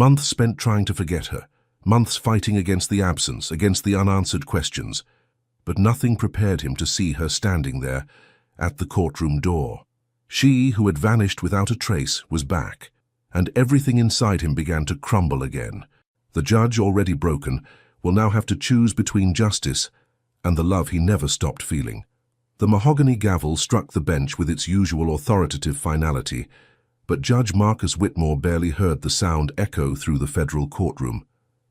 Months spent trying to forget her, months fighting against the absence, against the unanswered questions. But nothing prepared him to see her standing there at the courtroom door. She, who had vanished without a trace, was back, and everything inside him began to crumble again. The judge, already broken, will now have to choose between justice and the love he never stopped feeling. The mahogany gavel struck the bench with its usual authoritative finality, but Judge Marcus Whitmore barely heard the sound echo through the federal courtroom.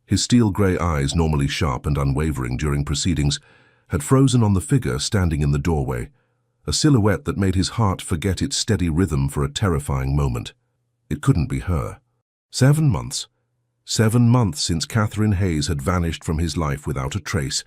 His steel-grey eyes, normally sharp and unwavering during proceedings, had frozen on the figure standing in the doorway, a silhouette that made his heart forget its steady rhythm for a terrifying moment. It couldn't be her. 7 months. 7 months since Catherine Hayes had vanished from his life without a trace,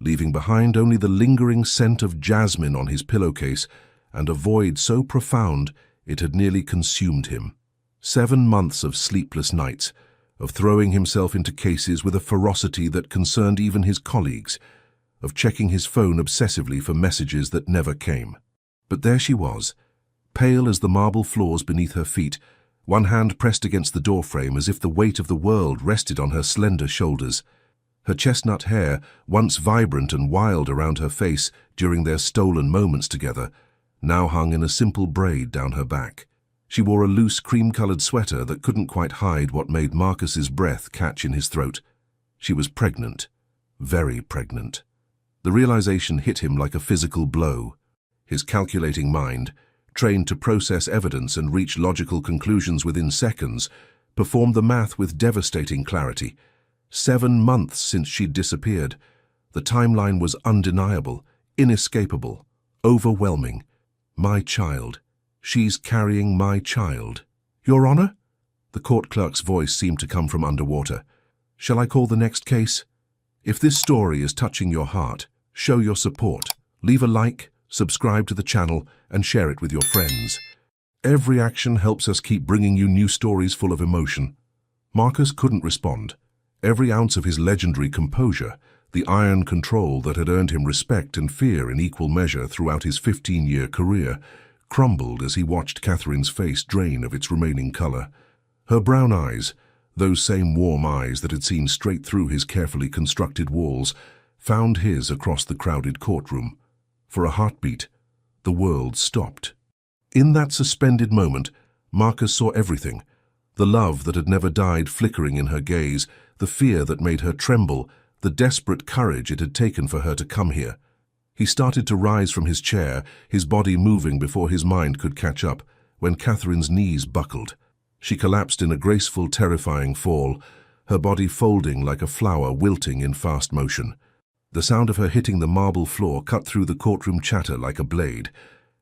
leaving behind only the lingering scent of jasmine on his pillowcase and a void so profound it had nearly consumed him. 7 months of sleepless nights, of throwing himself into cases with a ferocity that concerned even his colleagues, of checking his phone obsessively for messages that never came. But there she was, pale as the marble floors beneath her feet, one hand pressed against the doorframe as if the weight of the world rested on her slender shoulders. Her chestnut hair, once vibrant and wild around her face during their stolen moments together, now hung in a simple braid down her back. She wore a loose cream-colored sweater that couldn't quite hide what made Marcus's breath catch in his throat. She was pregnant, very pregnant. The realization hit him like a physical blow. His calculating mind, trained to process evidence and reach logical conclusions within seconds, performed the math with devastating clarity. 7 months since she'd disappeared. The timeline was undeniable, inescapable, overwhelming. My child. She's carrying my child. Your Honor? The court clerk's voice seemed to come from underwater. Shall I call the next case? If this story is touching your heart, show your support. Leave a like, subscribe to the channel, and share it with your friends. Every action helps us keep bringing you new stories full of emotion. Marcus couldn't respond. Every ounce of his legendary composure, the iron control that had earned him respect and fear in equal measure throughout his 15-year career, crumbled as he watched Catherine's face drain of its remaining color. Her brown eyes, those same warm eyes that had seen straight through his carefully constructed walls, found his across the crowded courtroom. For a heartbeat, the world stopped. In that suspended moment, Marcus saw everything. The love that had never died flickering in her gaze, the fear that made her tremble, the desperate courage it had taken for her to come here. He started to rise from his chair, his body moving before his mind could catch up, when Catherine's knees buckled. She collapsed in a graceful, terrifying fall, her body folding like a flower wilting in fast motion. The sound of her hitting the marble floor cut through the courtroom chatter like a blade,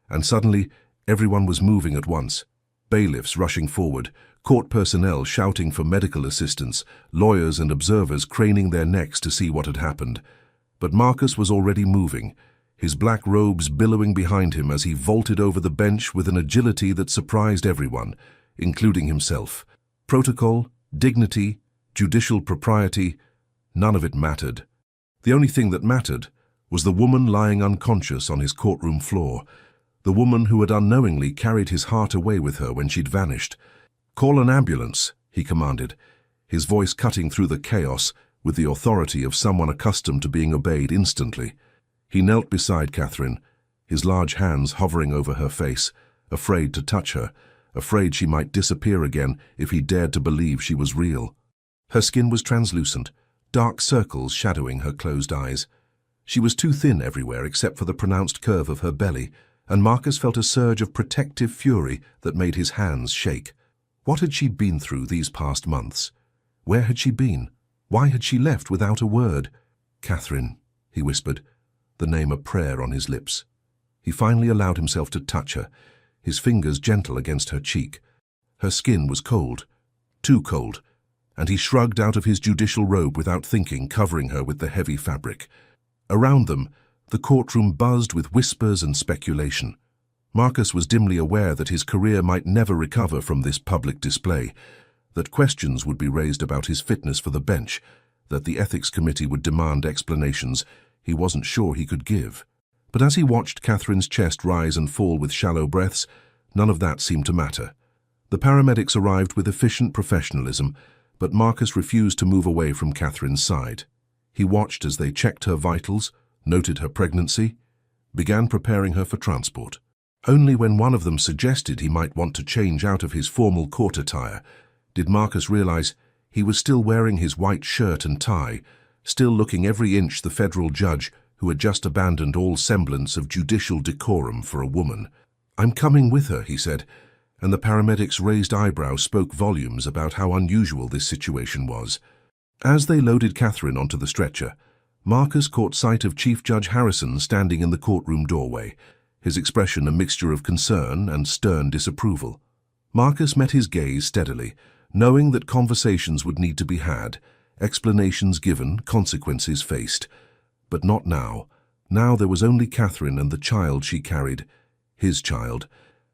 and suddenly everyone was moving at once. Bailiffs rushing forward, court personnel shouting for medical assistance, lawyers and observers craning their necks to see what had happened. But Marcus was already moving, his black robes billowing behind him as he vaulted over the bench with an agility that surprised everyone, including himself. Protocol, dignity, judicial propriety, none of it mattered. The only thing that mattered was the woman lying unconscious on his courtroom floor, the woman who had unknowingly carried his heart away with her when she'd vanished. "Call an ambulance," he commanded, his voice cutting through the chaos with the authority of someone accustomed to being obeyed instantly. He knelt beside Catherine, his large hands hovering over her face, afraid to touch her, afraid she might disappear again if he dared to believe she was real. Her skin was translucent, dark circles shadowing her closed eyes. She was too thin everywhere except for the pronounced curve of her belly, and Marcus felt a surge of protective fury that made his hands shake. What had she been through these past months? Where had she been? Why had she left without a word? "Catherine," he whispered, the name a prayer on his lips. He finally allowed himself to touch her, his fingers gentle against her cheek. Her skin was cold, too cold, and he shrugged out of his judicial robe without thinking, covering her with the heavy fabric. Around them, the courtroom buzzed with whispers and speculation. Marcus was dimly aware that his career might never recover from this public display, that questions would be raised about his fitness for the bench, that the ethics committee would demand explanations he wasn't sure he could give. But as he watched Catherine's chest rise and fall with shallow breaths, none of that seemed to matter. The paramedics arrived with efficient professionalism, But Marcus refused to move away from Catherine's side. He watched as they checked her vitals, noted her pregnancy, began preparing her for transport. Only when one of them suggested he might want to change out of his formal court attire did Marcus realize he was still wearing his white shirt and tie, still looking every inch the federal judge who had just abandoned all semblance of judicial decorum for a woman. "I'm coming with her," he said, and the paramedic's raised eyebrow spoke volumes about how unusual this situation was. As they loaded Catherine onto the stretcher, Marcus caught sight of Chief Judge Harrison standing in the courtroom doorway, his expression a mixture of concern and stern disapproval. Marcus met his gaze steadily, knowing that conversations would need to be had, explanations given, consequences faced. But not now. Now there was only Catherine and the child she carried, his child,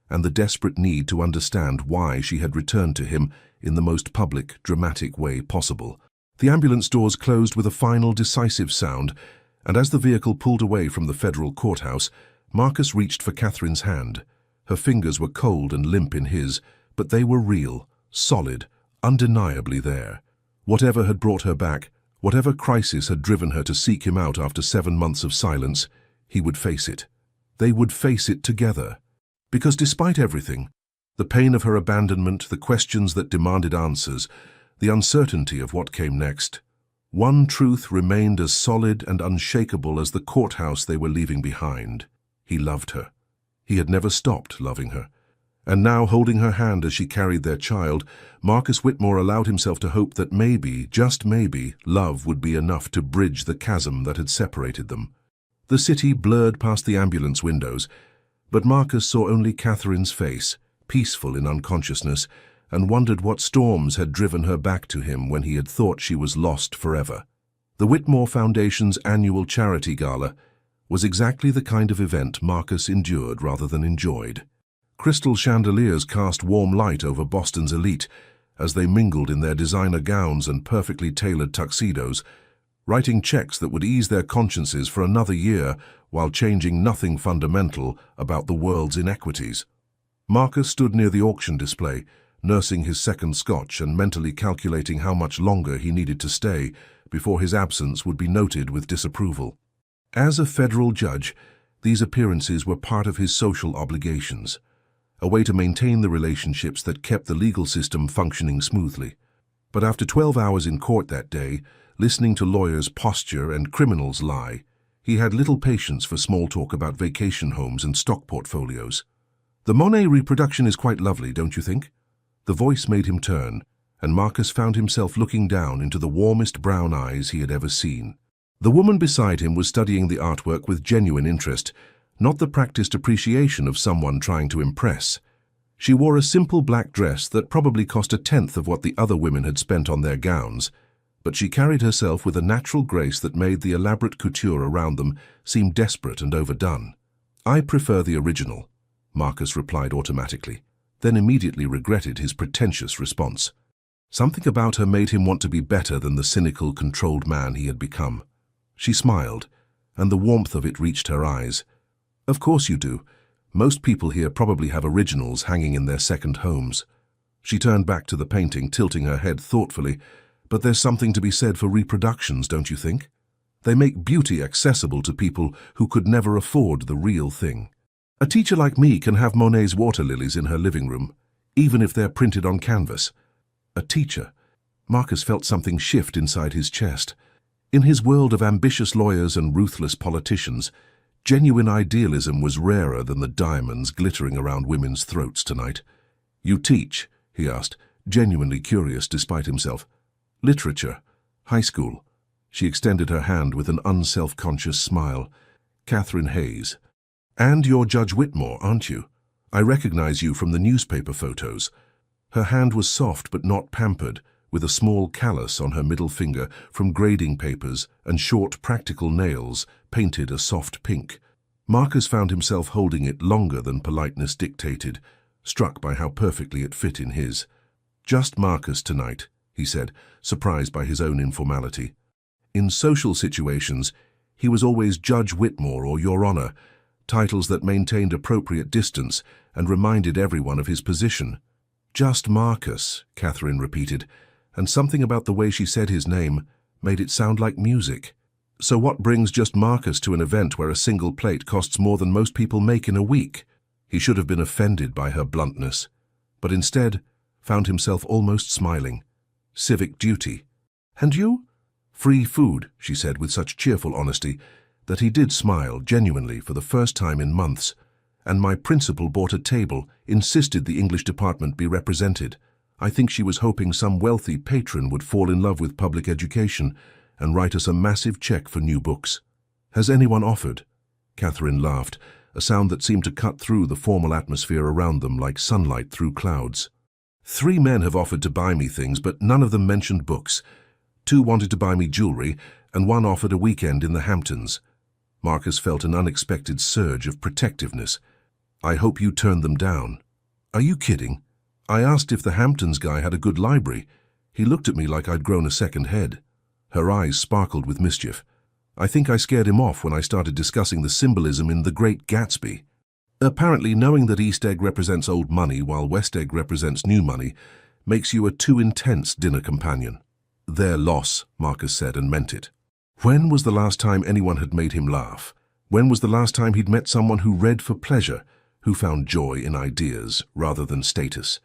and the desperate need to understand why she had returned to him in the most public, dramatic way possible. The ambulance doors closed with a final, decisive sound, and as the vehicle pulled away from the federal courthouse, Marcus reached for Catherine's hand. Her fingers were cold and limp in his, but they were real, solid, undeniably there. Whatever had brought her back, whatever crisis had driven her to seek him out after 7 months of silence, he would face it. They would face it together. Because despite everything, the pain of her abandonment, the questions that demanded answers, the uncertainty of what came next, one truth remained as solid and unshakable as the courthouse they were leaving behind. He loved her. He had never stopped loving her. And now, holding her hand as she carried their child, Marcus Whitmore allowed himself to hope that maybe, just maybe, love would be enough to bridge the chasm that had separated them. The city blurred past the ambulance windows, but Marcus saw only Catherine's face, peaceful in unconsciousness, and wondered what storms had driven her back to him when he had thought she was lost forever. The Whitmore Foundation's annual charity gala was exactly the kind of event Marcus endured rather than enjoyed. Crystal chandeliers cast warm light over Boston's elite as they mingled in their designer gowns and perfectly tailored tuxedos, writing checks that would ease their consciences for another year while changing nothing fundamental about the world's inequities. Marcus stood near the auction display, nursing his second scotch and mentally calculating how much longer he needed to stay before his absence would be noted with disapproval. As a federal judge, these appearances were part of his social obligations, a way to maintain the relationships that kept the legal system functioning smoothly. But after 12 hours in court that day, listening to lawyers posture and criminals lie, he had little patience for small talk about vacation homes and stock portfolios. "The Monet reproduction is quite lovely, don't you think?" The voice made him turn, and Marcus found himself looking down into the warmest brown eyes he had ever seen. The woman beside him was studying the artwork with genuine interest, not the practiced appreciation of someone trying to impress. She wore a simple black dress that probably cost a tenth of what the other women had spent on their gowns, but she carried herself with a natural grace that made the elaborate couture around them seem desperate and overdone. "I prefer the original," Marcus replied automatically, then immediately regretted his pretentious response. Something about her made him want to be better than the cynical, controlled man he had become. She smiled, and the warmth of it reached her eyes. "Of course you do. Most people here probably have originals hanging in their second homes." She turned back to the painting, tilting her head thoughtfully. "But there's something to be said for reproductions, don't you think? They make beauty accessible to people who could never afford the real thing. A teacher like me can have Monet's water lilies in her living room, even if they're printed on canvas." A teacher. Marcus felt something shift inside his chest. In his world of ambitious lawyers and ruthless politicians, genuine idealism was rarer than the diamonds glittering around women's throats tonight. "You teach?" he asked, genuinely curious despite himself. "Literature. High school." She extended her hand with an unself-conscious smile. "Catherine Hayes. And you're Judge Whitmore, aren't you? I recognize you from the newspaper photos." Her hand was soft but not pampered, with a small callus on her middle finger from grading papers and short practical nails painted a soft pink. Marcus found himself holding it longer than politeness dictated, struck by how perfectly it fit in his. "Just Marcus tonight," he said, surprised by his own informality. In social situations, he was always Judge Whitmore or Your Honor, titles that maintained appropriate distance and reminded everyone of his position. "Just Marcus," Catherine repeated, and something about the way she said his name made it sound like music. So what brings just Marcus to an event where a single plate costs more than most people make in a week? He should have been offended by her bluntness, but instead found himself almost smiling. Civic duty. And you? Free food, she said with such cheerful honesty that he did smile genuinely for the first time in months. And my principal bought a table, insisted the English department be represented. I think she was hoping some wealthy patron would fall in love with public education and write us a massive check for new books. Has anyone offered? Catherine laughed, a sound that seemed to cut through the formal atmosphere around them like sunlight through clouds. 3 men have offered to buy me things, but none of them mentioned books. 2 wanted to buy me jewelry, and 1 offered a weekend in the Hamptons. Marcus felt an unexpected surge of protectiveness. I hope you turned them down. Are you kidding? I asked if the Hamptons guy had a good library. He looked at me like I'd grown a second head. Her eyes sparkled with mischief. I think I scared him off when I started discussing the symbolism in The Great Gatsby. Apparently, knowing that East Egg represents old money while West Egg represents new money makes you a too intense dinner companion. Their loss, Marcus said, and meant it. When was the last time anyone had made him laugh? When was the last time he'd met someone who read for pleasure, who found joy in ideas rather than status?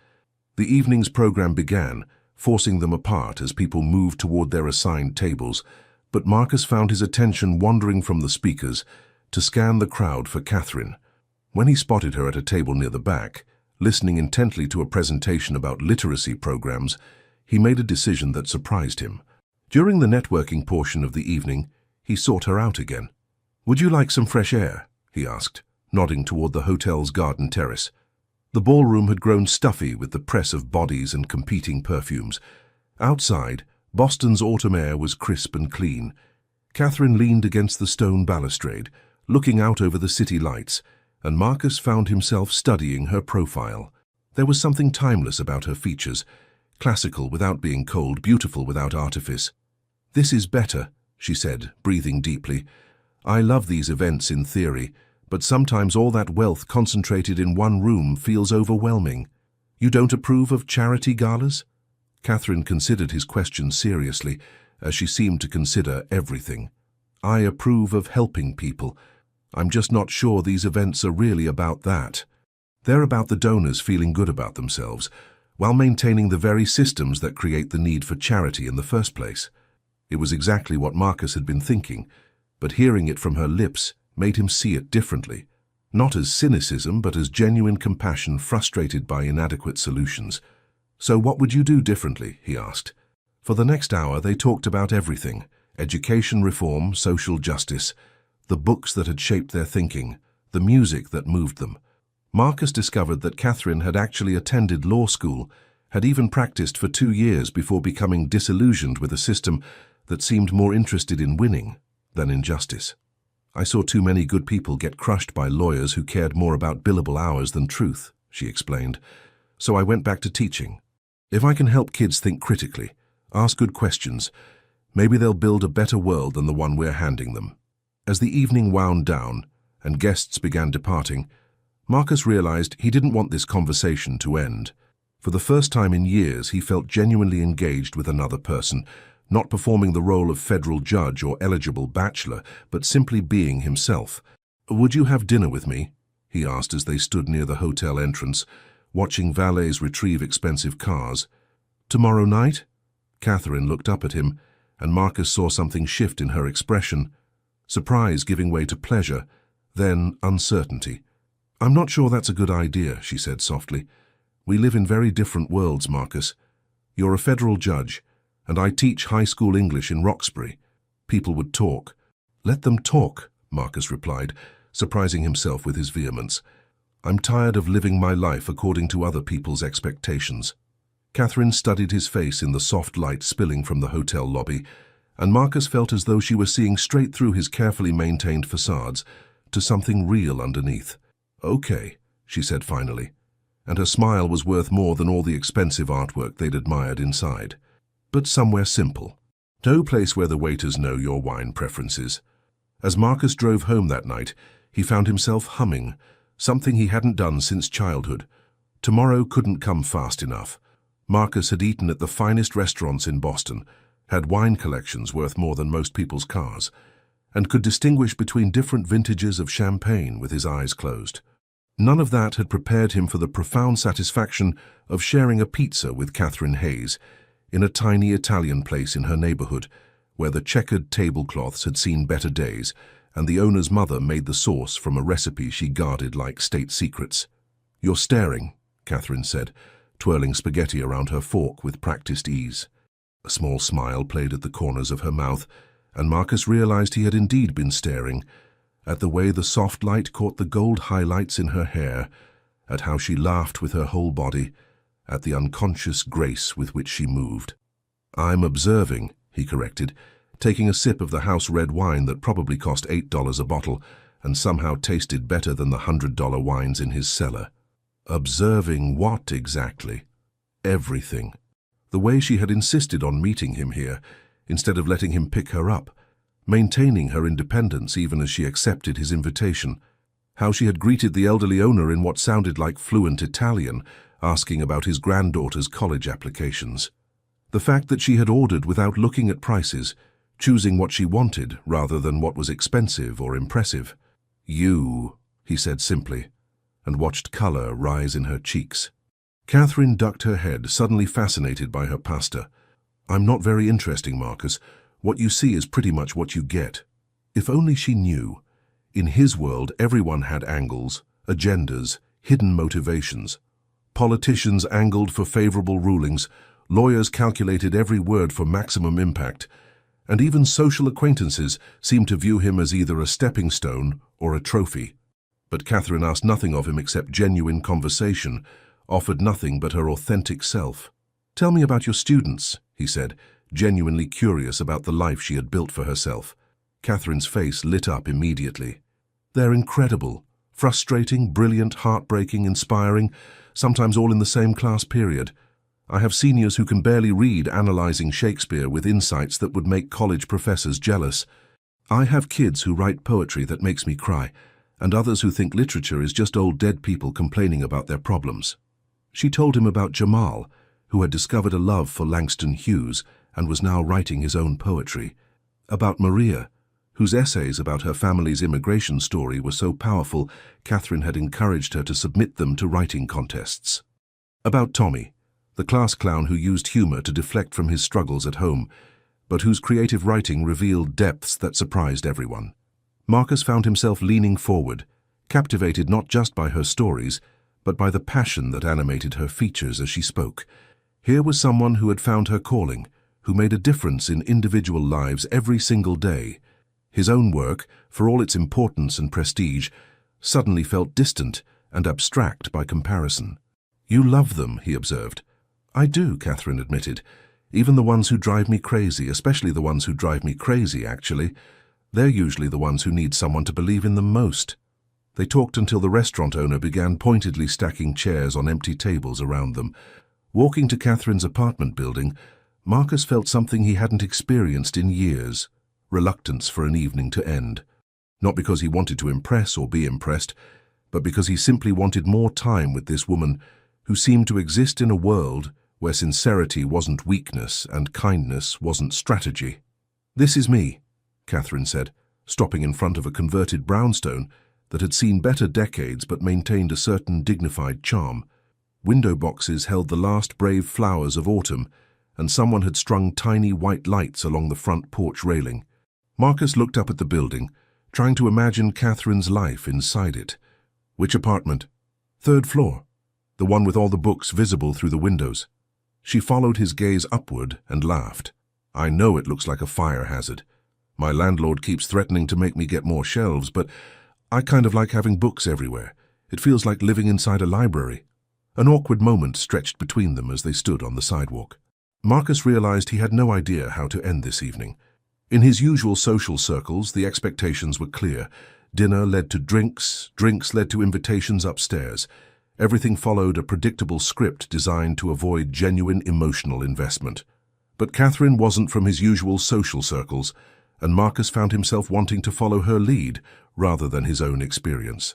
The evening's program began, forcing them apart as people moved toward their assigned tables, but Marcus found his attention wandering from the speakers to scan the crowd for Catherine. When he spotted her at a table near the back, listening intently to a presentation about literacy programs, he made a decision that surprised him. During the networking portion of the evening, he sought her out again. "Would you like some fresh air?" he asked, nodding toward the hotel's garden terrace. The ballroom had grown stuffy with the press of bodies and competing perfumes. Outside, Boston's autumn air was crisp and clean. Catherine leaned against the stone balustrade, looking out over the city lights, and Marcus found himself studying her profile. There was something timeless about her features, classical without being cold, beautiful without artifice. "This is better," she said, breathing deeply. "I love these events in theory, but sometimes all that wealth concentrated in one room feels overwhelming. You don't approve of charity galas?" Catherine considered his question seriously, as she seemed to consider everything. "I approve of helping people. I'm just not sure these events are really about that. They're about the donors feeling good about themselves, while maintaining the very systems that create the need for charity in the first place." It was exactly what Marcus had been thinking, but hearing it from her lips made him see it differently, not as cynicism but as genuine compassion frustrated by inadequate solutions. "So what would you do differently?" he asked. For the next hour they talked about everything: education reform, social justice, the books that had shaped their thinking, the music that moved them. Marcus discovered that Catherine had actually attended law school, had even practiced for 2 years before becoming disillusioned with a system that seemed more interested in winning than in justice. "I saw too many good people get crushed by lawyers who cared more about billable hours than truth," she explained. "So I went back to teaching. If I can help kids think critically, ask good questions, maybe they'll build a better world than the one we're handing them." As the evening wound down and guests began departing, Marcus realized he didn't want this conversation to end. For the first time in years, he felt genuinely engaged with another person, not performing the role of federal judge or eligible bachelor, but simply being himself. "Would you have dinner with me?" he asked as they stood near the hotel entrance, watching valets retrieve expensive cars. "Tomorrow night?" Catherine looked up at him, and Marcus saw something shift in her expression, surprise giving way to pleasure, then uncertainty. "I'm not sure that's a good idea," she said softly. "We live in very different worlds, Marcus. You're a federal judge, and I teach high school English in Roxbury. People would talk." "Let them talk," Marcus replied, surprising himself with his vehemence. "I'm tired of living my life according to other people's expectations." Catherine studied his face in the soft light spilling from the hotel lobby, and Marcus felt as though she were seeing straight through his carefully maintained facades to something real underneath. "Okay," she said finally, and her smile was worth more than all the expensive artwork they'd admired inside. "But somewhere simple. No place where the waiters know your wine preferences." As Marcus drove home that night, he found himself humming, something he hadn't done since childhood. Tomorrow couldn't come fast enough. Marcus had eaten at the finest restaurants in Boston, had wine collections worth more than most people's cars, and could distinguish between different vintages of champagne with his eyes closed. None of that had prepared him for the profound satisfaction of sharing a pizza with Catherine Hayes in a tiny Italian place in her neighborhood, where the checkered tablecloths had seen better days, and the owner's mother made the sauce from a recipe she guarded like state secrets. "You're staring," Catherine said, twirling spaghetti around her fork with practiced ease. A small smile played at the corners of her mouth, and Marcus realized he had indeed been staring, at the way the soft light caught the gold highlights in her hair, at how she laughed with her whole body, at the unconscious grace with which she moved. "I'm observing," he corrected, taking a sip of the house red wine that probably cost $8 a bottle and somehow tasted better than the $100 wines in his cellar. Observing what exactly? Everything. The way she had insisted on meeting him here, instead of letting him pick her up, maintaining her independence even as she accepted his invitation, how she had greeted the elderly owner in what sounded like fluent Italian, asking about his granddaughter's college applications. The fact that she had ordered without looking at prices, choosing what she wanted rather than what was expensive or impressive. "You," he said simply, and watched color rise in her cheeks. Catherine ducked her head, suddenly fascinated by her pasta. "I'm not very interesting, Marcus. What you see is pretty much what you get." If only she knew. In his world, everyone had angles, agendas, hidden motivations. Politicians angled for favorable rulings, lawyers calculated every word for maximum impact, and even social acquaintances seemed to view him as either a stepping stone or a trophy. But Catherine asked nothing of him except genuine conversation, offered nothing but her authentic self. "Tell me about your students," he said, genuinely curious about the life she had built for herself. Catherine's face lit up immediately. "They're incredible, frustrating, brilliant, heartbreaking, inspiring, sometimes all in the same class period. I have seniors who can barely read analyzing Shakespeare with insights that would make college professors jealous. I have kids who write poetry that makes me cry, and others who think literature is just old dead people complaining about their problems." She told him about Jamal, who had discovered a love for Langston Hughes and was now writing his own poetry. About Maria, whose essays about her family's immigration story were so powerful, Catherine had encouraged her to submit them to writing contests. About Tommy, the class clown who used humor to deflect from his struggles at home, but whose creative writing revealed depths that surprised everyone. Marcus found himself leaning forward, captivated not just by her stories, but by the passion that animated her features as she spoke. Here was someone who had found her calling, who made a difference in individual lives every single day. His own work, for all its importance and prestige, suddenly felt distant and abstract by comparison. "You love them," he observed. "I do," Catherine admitted. "Even the ones who drive me crazy, especially the ones who drive me crazy, actually. They're usually the ones who need someone to believe in them most." They talked until the restaurant owner began pointedly stacking chairs on empty tables around them. Walking to Catherine's apartment building, Marcus felt something he hadn't experienced in years: reluctance for an evening to end. Not because he wanted to impress or be impressed, but because he simply wanted more time with this woman who seemed to exist in a world where sincerity wasn't weakness and kindness wasn't strategy. "This is me," Catherine said, stopping in front of a converted brownstone that had seen better decades but maintained a certain dignified charm. Window boxes held the last brave flowers of autumn, and someone had strung tiny white lights along the front porch railing. Marcus looked up at the building, trying to imagine Catherine's life inside it. "Which apartment?" "Third floor. The one with all the books visible through the windows." She followed his gaze upward and laughed. "I know it looks like a fire hazard. My landlord keeps threatening to make me get more shelves, but I kind of like having books everywhere. It feels like living inside a library." An awkward moment stretched between them as they stood on the sidewalk. Marcus realized he had no idea how to end this evening. In his usual social circles, the expectations were clear. Dinner led to drinks, drinks led to invitations upstairs. Everything followed a predictable script designed to avoid genuine emotional investment. But Catherine wasn't from his usual social circles, and Marcus found himself wanting to follow her lead rather than his own experience.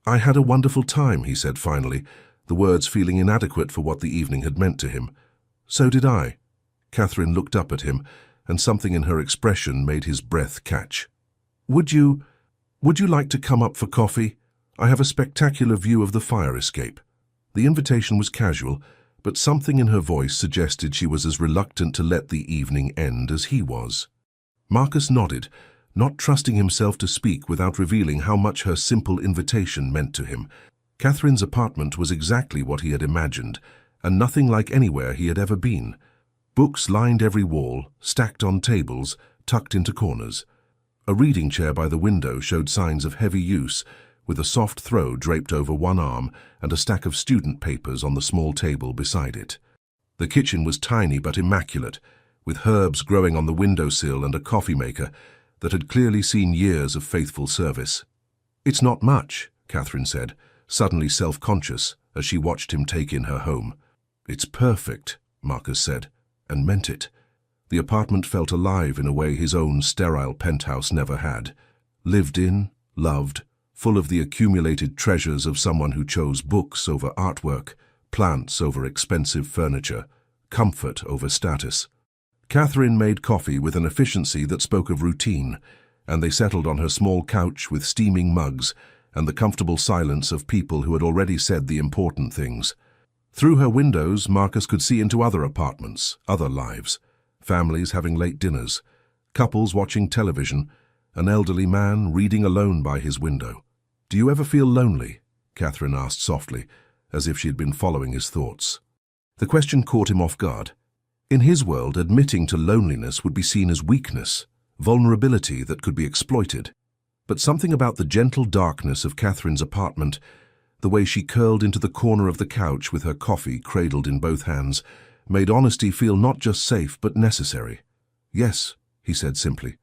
"I had a wonderful time," he said finally, the words feeling inadequate for what the evening had meant to him. So did I. Catherine looked up at him, and something in her expression made his breath catch. Would you like to come up for coffee? I have a spectacular view of the fire escape. The invitation was casual, but something in her voice suggested she was as reluctant to let the evening end as he was. Marcus nodded, not trusting himself to speak without revealing how much her simple invitation meant to him. Catherine's apartment was exactly what he had imagined, and nothing like anywhere he had ever been. Books lined every wall, stacked on tables, tucked into corners. A reading chair by the window showed signs of heavy use, with a soft throw draped over one arm and a stack of student papers on the small table beside it. The kitchen was tiny but immaculate, with herbs growing on the windowsill and a coffee maker that had clearly seen years of faithful service. "It's not much," Catherine said, suddenly self-conscious as she watched him take in her home. "It's perfect," Marcus said, and meant it. The apartment felt alive in a way his own sterile penthouse never had. Lived in, loved, full of the accumulated treasures of someone who chose books over artwork, plants over expensive furniture, comfort over status. Catherine made coffee with an efficiency that spoke of routine, and they settled on her small couch with steaming mugs and the comfortable silence of people who had already said the important things. Through her windows, Marcus could see into other apartments, other lives, families having late dinners, couples watching television, an elderly man reading alone by his window. "Do you ever feel lonely?" Catherine asked softly, as if she had been following his thoughts. The question caught him off guard. In his world, admitting to loneliness would be seen as weakness, vulnerability that could be exploited. But something about the gentle darkness of Catherine's apartment, the way she curled into the corner of the couch with her coffee cradled in both hands, made honesty feel not just safe but necessary. "Yes," he said simply,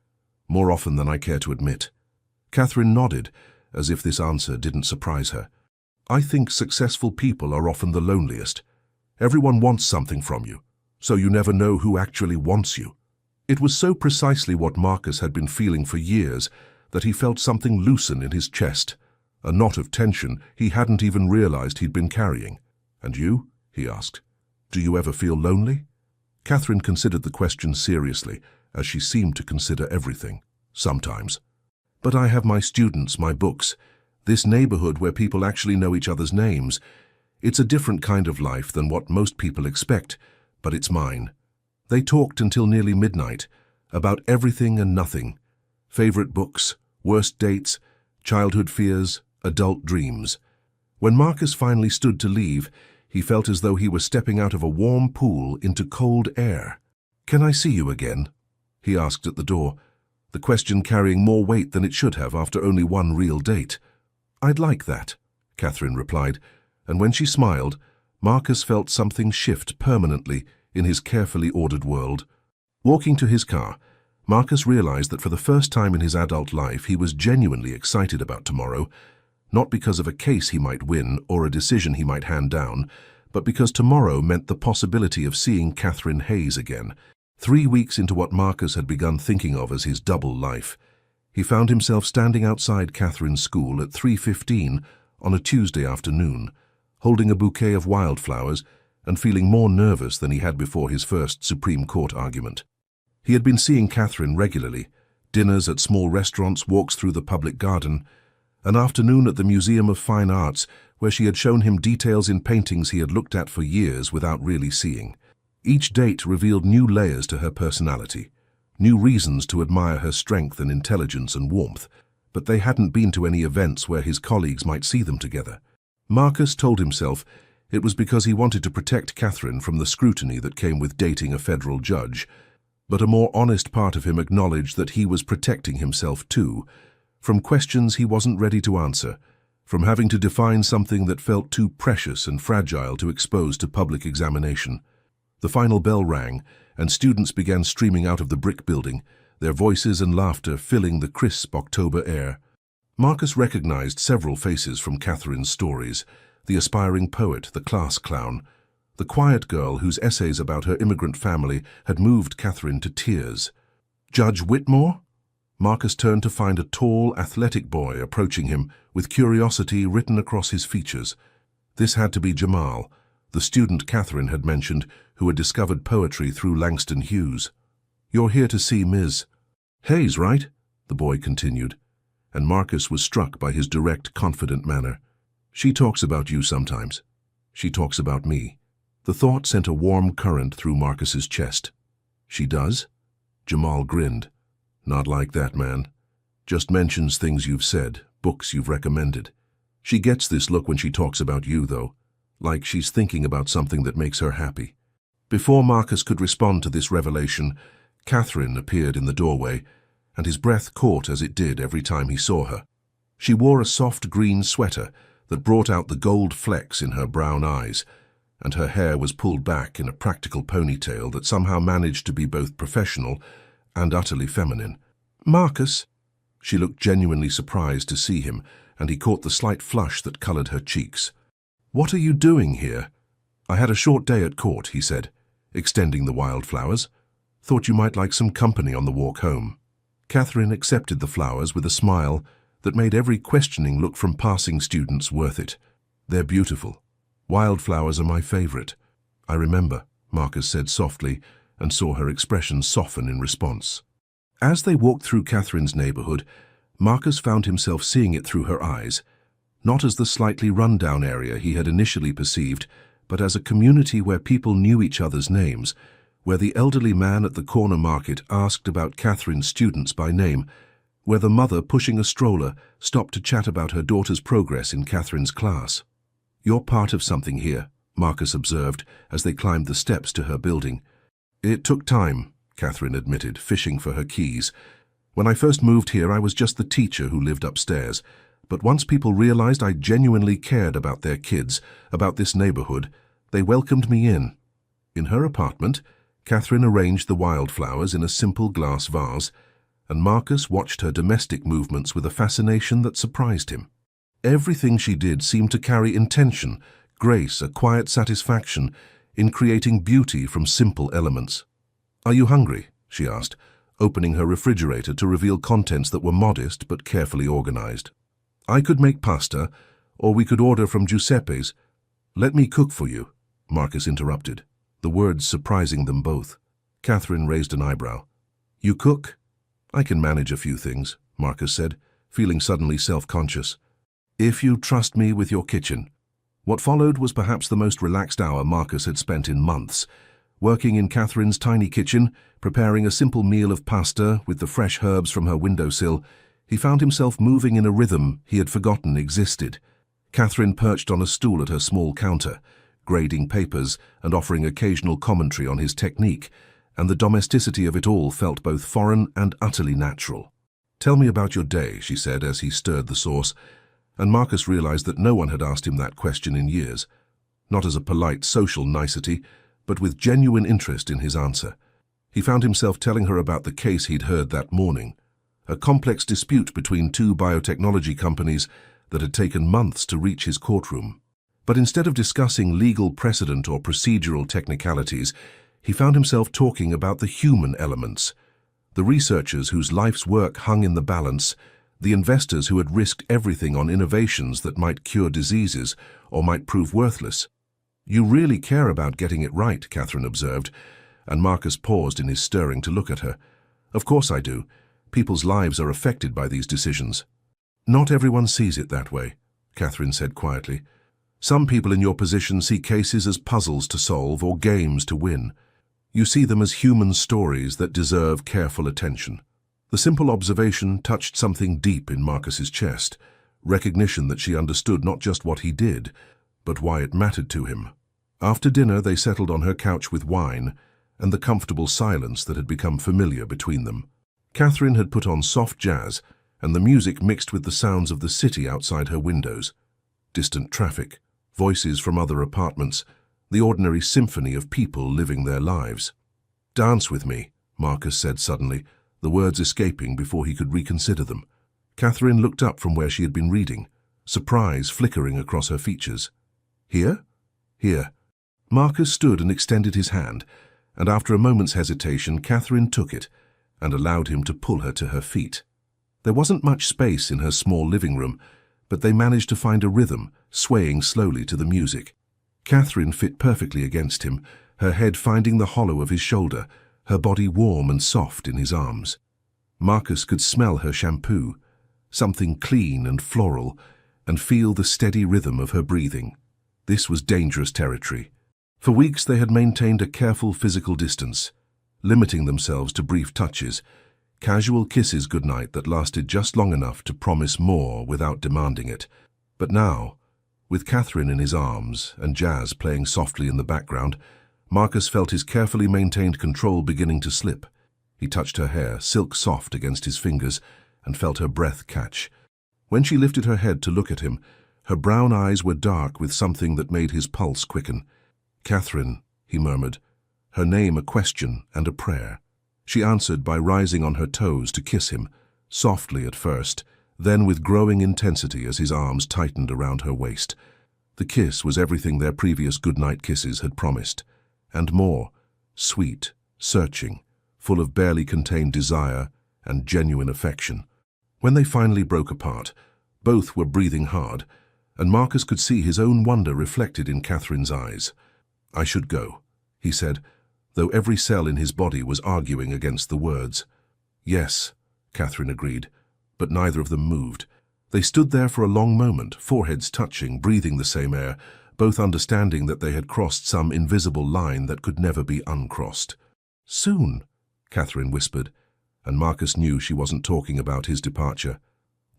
"more often than I care to admit." Catherine nodded, as if this answer didn't surprise her. "I think successful people are often the loneliest. Everyone wants something from you, so you never know who actually wants you." It was so precisely what Marcus had been feeling for years that he felt something loosen in his chest, a knot of tension he hadn't even realized he'd been carrying. "And you?" he asked. "Do you ever feel lonely?" Catherine considered the question seriously, as she seemed to consider everything. "Sometimes. But I have my students, my books, this neighborhood where people actually know each other's names. It's a different kind of life than what most people expect, but it's mine." They talked until nearly midnight, about everything and nothing. Favorite books, worst dates, childhood fears, adult dreams. When Marcus finally stood to leave, he felt as though he were stepping out of a warm pool into cold air. "Can I see you again?" he asked at the door, the question carrying more weight than it should have after only one real date. "I'd like that," Catherine replied, and when she smiled, Marcus felt something shift permanently in his carefully ordered world. Walking to his car, Marcus realized that for the first time in his adult life he was genuinely excited about tomorrow, not because of a case he might win or a decision he might hand down, but because tomorrow meant the possibility of seeing Catherine Hayes again. 3 weeks into what Marcus had begun thinking of as his double life, he found himself standing outside Catherine's school at 3:15 on a Tuesday afternoon, holding a bouquet of wildflowers and feeling more nervous than he had before his first Supreme Court argument. He had been seeing Catherine regularly, dinners at small restaurants, walks through the public garden, an afternoon at the Museum of Fine Arts where she had shown him details in paintings he had looked at for years without really seeing. Each date revealed new layers to her personality, new reasons to admire her strength and intelligence and warmth, but they hadn't been to any events where his colleagues might see them together. Marcus told himself it was because he wanted to protect Catherine from the scrutiny that came with dating a federal judge, but a more honest part of him acknowledged that he was protecting himself too, from questions he wasn't ready to answer, from having to define something that felt too precious and fragile to expose to public examination. The final bell rang, and students began streaming out of the brick building, their voices and laughter filling the crisp October air. Marcus recognized several faces from Catherine's stories: the aspiring poet, the class clown, the quiet girl whose essays about her immigrant family had moved Catherine to tears. Judge Whitmore? Marcus turned to find a tall, athletic boy approaching him with curiosity written across his features. This had to be Jamal, the student Catherine had mentioned who had discovered poetry through Langston Hughes. "You're here to see Ms. Hayes, right?" the boy continued, and Marcus was struck by his direct, confident manner. "She talks about you sometimes. She talks about me." The thought sent a warm current through Marcus's chest. "She does?" Jamal grinned. "Not like that, man. Just mentions things you've said, books you've recommended. She gets this look when she talks about you, though, like she's thinking about something that makes her happy." Before Marcus could respond to this revelation, Catherine appeared in the doorway, and his breath caught as it did every time he saw her. She wore a soft green sweater that brought out the gold flecks in her brown eyes, and her hair was pulled back in a practical ponytail that somehow managed to be both professional and utterly feminine. "Marcus?" She looked genuinely surprised to see him, and he caught the slight flush that colored her cheeks. "What are you doing here?" "I had a short day at court," he said, extending the wildflowers. "Thought you might like some company on the walk home." Catherine accepted the flowers with a smile that made every questioning look from passing students worth it. "They're beautiful. Wildflowers are my favorite." "I remember," Marcus said softly, and saw her expression soften in response. As they walked through Catherine's neighborhood, Marcus found himself seeing it through her eyes, not as the slightly run-down area he had initially perceived, but as a community where people knew each other's names, where the elderly man at the corner market asked about Catherine's students by name, where the mother pushing a stroller stopped to chat about her daughter's progress in Catherine's class. "You're part of something here," Marcus observed as they climbed the steps to her building. "It took time," Catherine admitted, fishing for her keys. "When I first moved here, I was just the teacher who lived upstairs. But once people realized I genuinely cared about their kids, about this neighborhood, they welcomed me in." In her apartment, Catherine arranged the wildflowers in a simple glass vase, and Marcus watched her domestic movements with a fascination that surprised him. Everything she did seemed to carry intention, grace, a quiet satisfaction in creating beauty from simple elements. "Are you hungry?" she asked, opening her refrigerator to reveal contents that were modest but carefully organized. "I could make pasta, or we could order from Giuseppe's." "Let me cook for you," Marcus interrupted, the words surprising them both. Catherine raised an eyebrow. "You cook?" "I can manage a few things," Marcus said, feeling suddenly self-conscious. "If you trust me with your kitchen." What followed was perhaps the most relaxed hour Marcus had spent in months. Working in Catherine's tiny kitchen, preparing a simple meal of pasta with the fresh herbs from her windowsill, he found himself moving in a rhythm he had forgotten existed. Catherine perched on a stool at her small counter, grading papers and offering occasional commentary on his technique, and the domesticity of it all felt both foreign and utterly natural. "Tell me about your day," she said as he stirred the sauce, and Marcus realized that no one had asked him that question in years, not as a polite social nicety, but with genuine interest in his answer. He found himself telling her about the case he'd heard that morning, a complex dispute between two biotechnology companies that had taken months to reach his courtroom. But instead of discussing legal precedent or procedural technicalities, he found himself talking about the human elements, the researchers whose life's work hung in the balance, the investors who had risked everything on innovations that might cure diseases or might prove worthless. "You really care about getting it right," Catherine observed, and Marcus paused in his stirring to look at her. "Of course I do. People's lives are affected by these decisions." "Not everyone sees it that way," Catherine said quietly. "Some people in your position see cases as puzzles to solve or games to win. You see them as human stories that deserve careful attention." The simple observation touched something deep in Marcus's chest, recognition that she understood not just what he did, but why it mattered to him. After dinner, they settled on her couch with wine and the comfortable silence that had become familiar between them. Catherine had put on soft jazz, and the music mixed with the sounds of the city outside her windows. Distant traffic, voices from other apartments, the ordinary symphony of people living their lives. "Dance with me," Marcus said suddenly, the words escaping before he could reconsider them. Catherine looked up from where she had been reading, surprise flickering across her features. "Here?" "Here." Marcus stood and extended his hand, and after a moment's hesitation, Catherine took it and allowed him to pull her to her feet. There wasn't much space in her small living room, but they managed to find a rhythm, swaying slowly to the music. Catherine fit perfectly against him, her head finding the hollow of his shoulder, her body warm and soft in his arms. Marcus could smell her shampoo, something clean and floral, and feel the steady rhythm of her breathing. This was dangerous territory. For weeks they had maintained a careful physical distance, limiting themselves to brief touches, casual kisses goodnight that lasted just long enough to promise more without demanding it. But now, with Catherine in his arms and jazz playing softly in the background, Marcus felt his carefully maintained control beginning to slip. He touched her hair, silk soft against his fingers, and felt her breath catch. When she lifted her head to look at him, her brown eyes were dark with something that made his pulse quicken. "Catherine," he murmured, her name a question and a prayer. She answered by rising on her toes to kiss him, softly at first, then with growing intensity as his arms tightened around her waist. The kiss was everything their previous goodnight kisses had promised, and more, sweet, searching, full of barely contained desire and genuine affection. When they finally broke apart, both were breathing hard, and Marcus could see his own wonder reflected in Catherine's eyes. "I should go," he said, though every cell in his body was arguing against the words. "Yes," Catherine agreed, but neither of them moved. They stood there for a long moment, foreheads touching, breathing the same air, both understanding that they had crossed some invisible line that could never be uncrossed. "Soon," Catherine whispered, and Marcus knew she wasn't talking about his departure.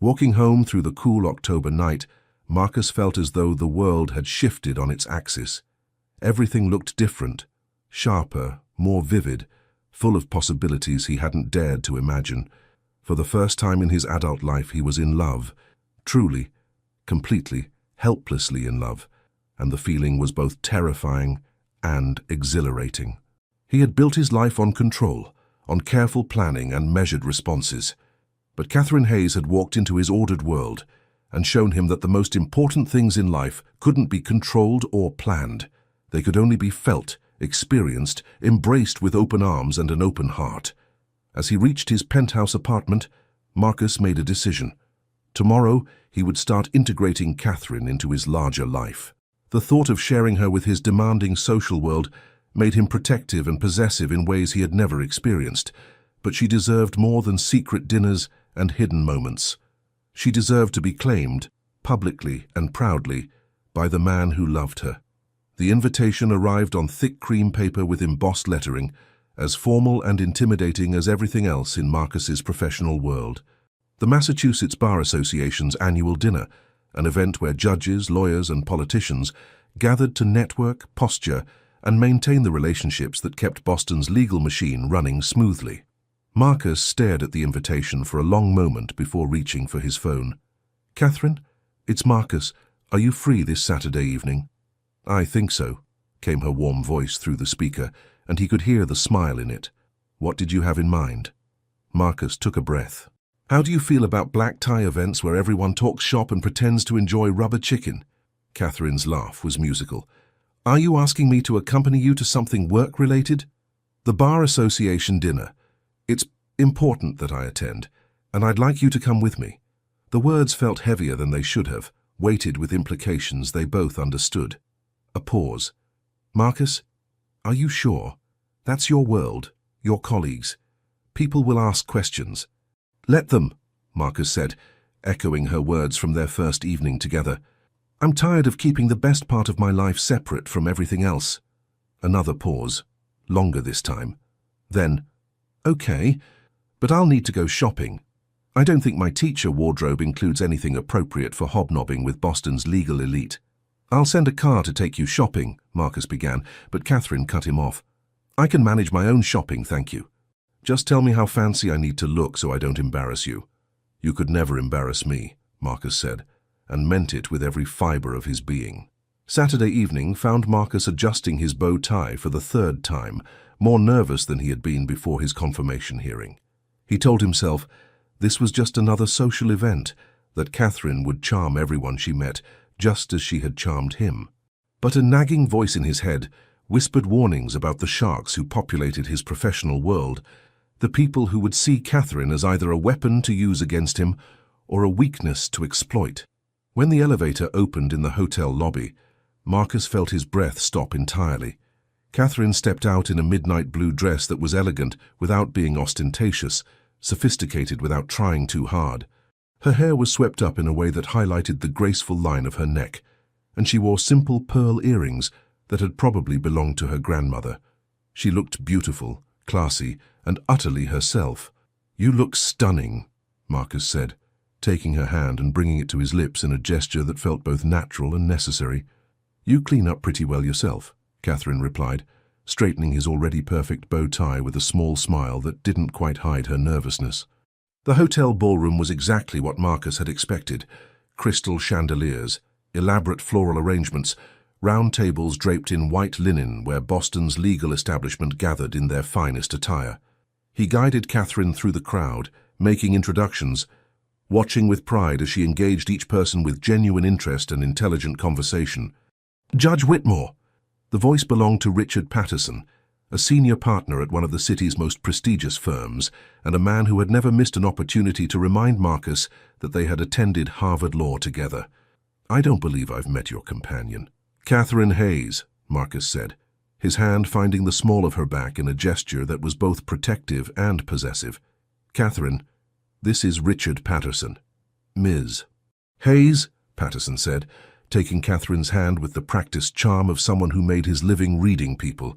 Walking home through the cool October night, Marcus felt as though the world had shifted on its axis. Everything looked different, sharper, more vivid, full of possibilities he hadn't dared to imagine. For the first time in his adult life he was in love, truly, completely, helplessly in love, and the feeling was both terrifying and exhilarating. He had built his life on control, on careful planning and measured responses. But Catherine Hayes had walked into his ordered world and shown him that the most important things in life couldn't be controlled or planned. They could only be felt, experienced, embraced with open arms and an open heart. As he reached his penthouse apartment, Marcus made a decision. Tomorrow, he would start integrating Catherine into his larger life. The thought of sharing her with his demanding social world made him protective and possessive in ways he had never experienced. But she deserved more than secret dinners and hidden moments. She deserved to be claimed, publicly and proudly, by the man who loved her. The invitation arrived on thick cream paper with embossed lettering, as formal and intimidating as everything else in Marcus's professional world. The Massachusetts Bar Association's annual dinner, an event where judges, lawyers, and politicians gathered to network, posture, and maintain the relationships that kept Boston's legal machine running smoothly. Marcus stared at the invitation for a long moment before reaching for his phone. "Catherine, it's Marcus. Are you free this Saturday evening?" "I think so," came her warm voice through the speaker, and he could hear the smile in it. "What did you have in mind?" Marcus took a breath. "How do you feel about black tie events where everyone talks shop and pretends to enjoy rubber chicken?" Catherine's laugh was musical. "Are you asking me to accompany you to something work-related?" "The Bar Association dinner. It's important that I attend, and I'd like you to come with me." The words felt heavier than they should have, weighted with implications they both understood. A pause. "Marcus, are you sure? That's your world, your colleagues. People will ask questions." "Let them," Marcus said, echoing her words from their first evening together. "I'm tired of keeping the best part of my life separate from everything else." Another pause, longer this time. Then, "Okay, but I'll need to go shopping. I don't think my teacher wardrobe includes anything appropriate for hobnobbing with Boston's legal elite." "I'll send a car to take you shopping," Marcus began, but Catherine cut him off. "I can manage my own shopping, thank you. Just tell me how fancy I need to look so I don't embarrass you." "You could never embarrass me," Marcus said, and meant it with every fiber of his being. Saturday evening found Marcus adjusting his bow tie for the third time, more nervous than he had been before his confirmation hearing. He told himself this was just another social event, that Catherine would charm everyone she met, just as she had charmed him. But a nagging voice in his head whispered warnings about the sharks who populated his professional world, the people who would see Catherine as either a weapon to use against him or a weakness to exploit. When the elevator opened in the hotel lobby, Marcus felt his breath stop entirely. Catherine stepped out in a midnight blue dress that was elegant without being ostentatious, sophisticated without trying too hard. Her hair was swept up in a way that highlighted the graceful line of her neck, and she wore simple pearl earrings that had probably belonged to her grandmother. She looked beautiful, classy, and utterly herself. "You look stunning," Marcus said, taking her hand and bringing it to his lips in a gesture that felt both natural and necessary. "You clean up pretty well yourself," Catherine replied, straightening his already perfect bow tie with a small smile that didn't quite hide her nervousness. The hotel ballroom was exactly what Marcus had expected. Crystal chandeliers, elaborate floral arrangements, round tables draped in white linen where Boston's legal establishment gathered in their finest attire. He guided Catherine through the crowd, making introductions, watching with pride as she engaged each person with genuine interest and intelligent conversation. "Judge Whitmore." The voice belonged to Richard Patterson, a senior partner at one of the city's most prestigious firms, and a man who had never missed an opportunity to remind Marcus that they had attended Harvard Law together. "I don't believe I've met your companion." "Catherine Hayes," Marcus said, his hand finding the small of her back in a gesture that was both protective and possessive. "Catherine, this is Richard Patterson. Ms. Hayes," Patterson said, taking Catherine's hand with the practiced charm of someone who made his living reading people.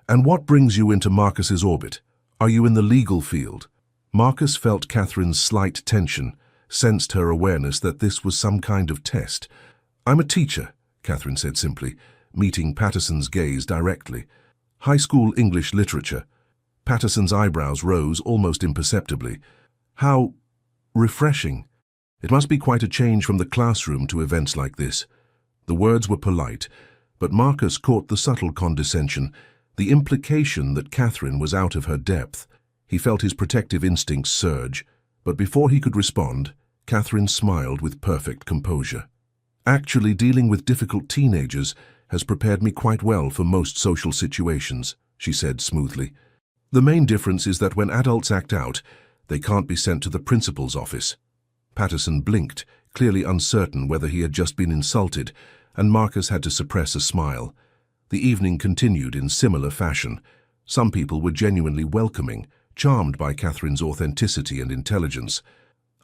"And what brings you into Marcus's orbit? Are you in the legal field?" Marcus felt Catherine's slight tension, sensed her awareness that this was some kind of test. "I'm a teacher," Catherine said simply, meeting Patterson's gaze directly. "High school English literature." Patterson's eyebrows rose almost imperceptibly. "How refreshing. It must be quite a change from the classroom to events like this." The words were polite, but Marcus caught the subtle condescension, the implication that Catherine was out of her depth. He felt his protective instincts surge, but before he could respond, Catherine smiled with perfect composure. "Actually, dealing with difficult teenagers has prepared me quite well for most social situations," she said smoothly. "The main difference is that when adults act out, they can't be sent to the principal's office." Patterson blinked, clearly uncertain whether he had just been insulted, and Marcus had to suppress a smile. The evening continued in similar fashion. Some people were genuinely welcoming, charmed by Catherine's authenticity and intelligence.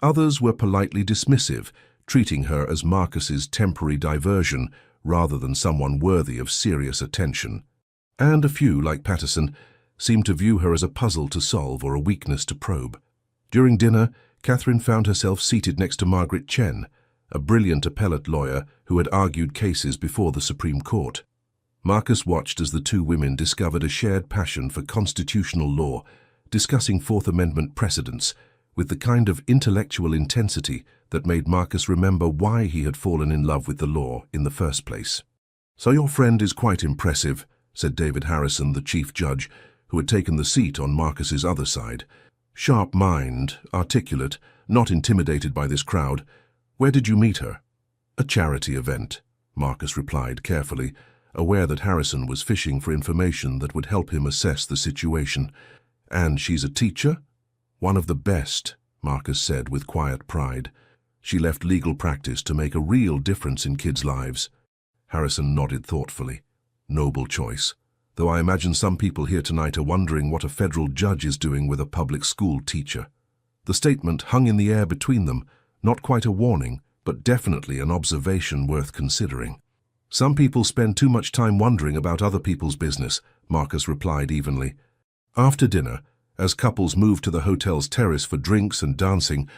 Others were politely dismissive, treating her as Marcus's temporary diversion rather than someone worthy of serious attention. And a few, like Patterson, seemed to view her as a puzzle to solve or a weakness to probe. During dinner, Catherine found herself seated next to Margaret Chen, a brilliant appellate lawyer who had argued cases before the Supreme Court. Marcus watched as the two women discovered a shared passion for constitutional law, discussing Fourth Amendment precedents, with the kind of intellectual intensity that made Marcus remember why he had fallen in love with the law in the first place. "So your friend is quite impressive," said David Harrison, the chief judge, who had taken the seat on Marcus's other side. "Sharp mind, articulate, not intimidated by this crowd. Where did you meet her?" "A charity event," Marcus replied carefully, aware that Harrison was fishing for information that would help him assess the situation. "And she's a teacher?" "One of the best," Marcus said with quiet pride. "She left legal practice to make a real difference in kids' lives." Harrison nodded thoughtfully. "Noble choice. Though I imagine some people here tonight are wondering what a federal judge is doing with a public school teacher." The statement hung in the air between them, not quite a warning, but definitely an observation worth considering. "Some people spend too much time wondering about other people's business," Marcus replied evenly. After dinner, as couples moved to the hotel's terrace for drinks and dancing,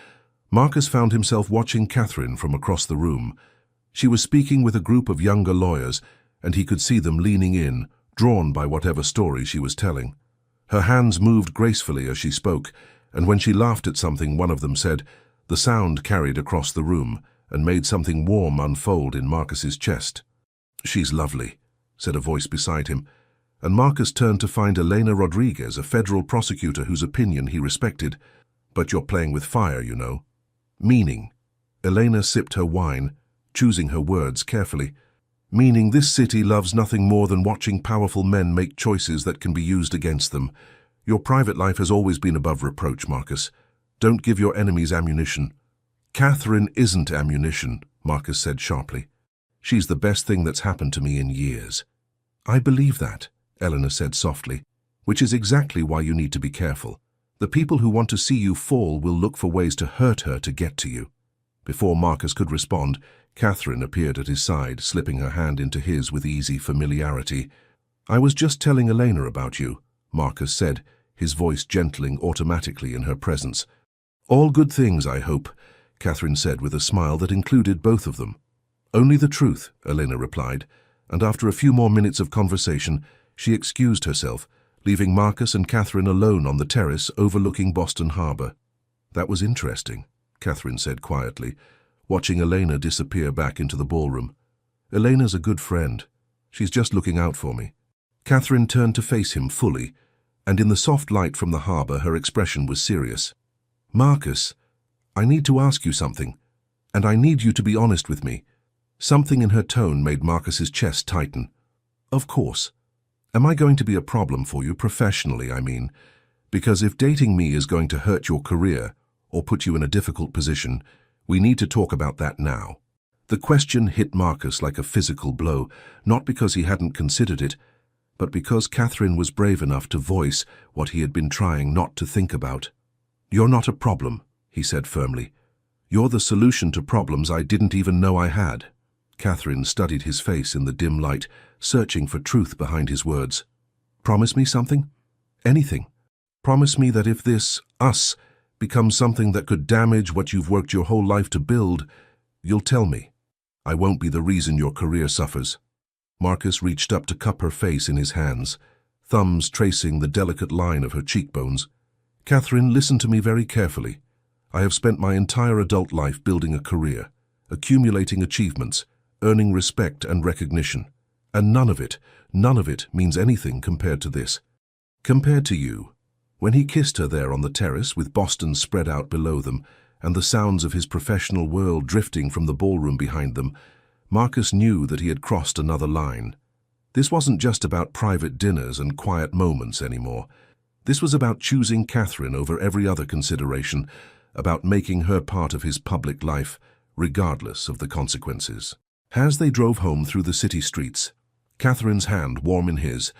Marcus found himself watching Catherine from across the room. She was speaking with a group of younger lawyers, and he could see them leaning in, drawn by whatever story she was telling. Her hands moved gracefully as she spoke, and when she laughed at something one of them said, the sound carried across the room and made something warm unfold in Marcus's chest. "She's lovely," said a voice beside him, and Marcus turned to find Elena Rodriguez, a federal prosecutor whose opinion he respected. "But you're playing with fire, you know." "Meaning?" Elena sipped her wine, choosing her words carefully. "Meaning this city loves nothing more than watching powerful men make choices that can be used against them. Your private life has always been above reproach, Marcus. Don't give your enemies ammunition." "Catherine isn't ammunition," Marcus said sharply. She's the best thing that's happened to me in years." "I believe that," Eleanor said softly, "which is exactly why you need to be careful. The people who want to see you fall will look for ways to hurt her to get to you." Before Marcus could respond, Catherine appeared at his side, slipping her hand into his with easy familiarity. "I was just telling Elena about you," Marcus said, his voice gentling automatically in her presence. "All good things, I hope," Catherine said with a smile that included both of them. "Only the truth," Elena replied, and after a few more minutes of conversation, she excused herself, leaving Marcus and Catherine alone on the terrace overlooking Boston Harbor. "That was interesting," Catherine said quietly, watching Elena disappear back into the ballroom. "Elena's a good friend. She's just looking out for me." Catherine turned to face him fully, and in the soft light from the harbor her expression was serious. "Marcus, I need to ask you something, and I need you to be honest with me." Something in her tone made Marcus's chest tighten. "Of course. Am I going to be a problem for you professionally, I mean? Because if dating me is going to hurt your career or put you in a difficult position, we need to talk about that now." The question hit Marcus like a physical blow, not because he hadn't considered it, but because Catherine was brave enough to voice what he had been trying not to think about. "You're not a problem," he said firmly. "You're the solution to problems I didn't even know I had." Catherine studied his face in the dim light, searching for truth behind his words. "Promise me something? Anything. Promise me that if this, us, becomes something that could damage what you've worked your whole life to build, you'll tell me. I won't be the reason your career suffers." Marcus reached up to cup her face in his hands, thumbs tracing the delicate line of her cheekbones. "Catherine, listen to me very carefully. I have spent my entire adult life building a career, accumulating achievements, earning respect and recognition. And none of it means anything compared to this. Compared to you." When he kissed her there on the terrace with Boston spread out below them and the sounds of his professional world drifting from the ballroom behind them, Marcus knew that he had crossed another line. This wasn't just about private dinners and quiet moments anymore. This was about choosing Catherine over every other consideration, about making her part of his public life, regardless of the consequences. As they drove home through the city streets, Catherine's hand warm in his,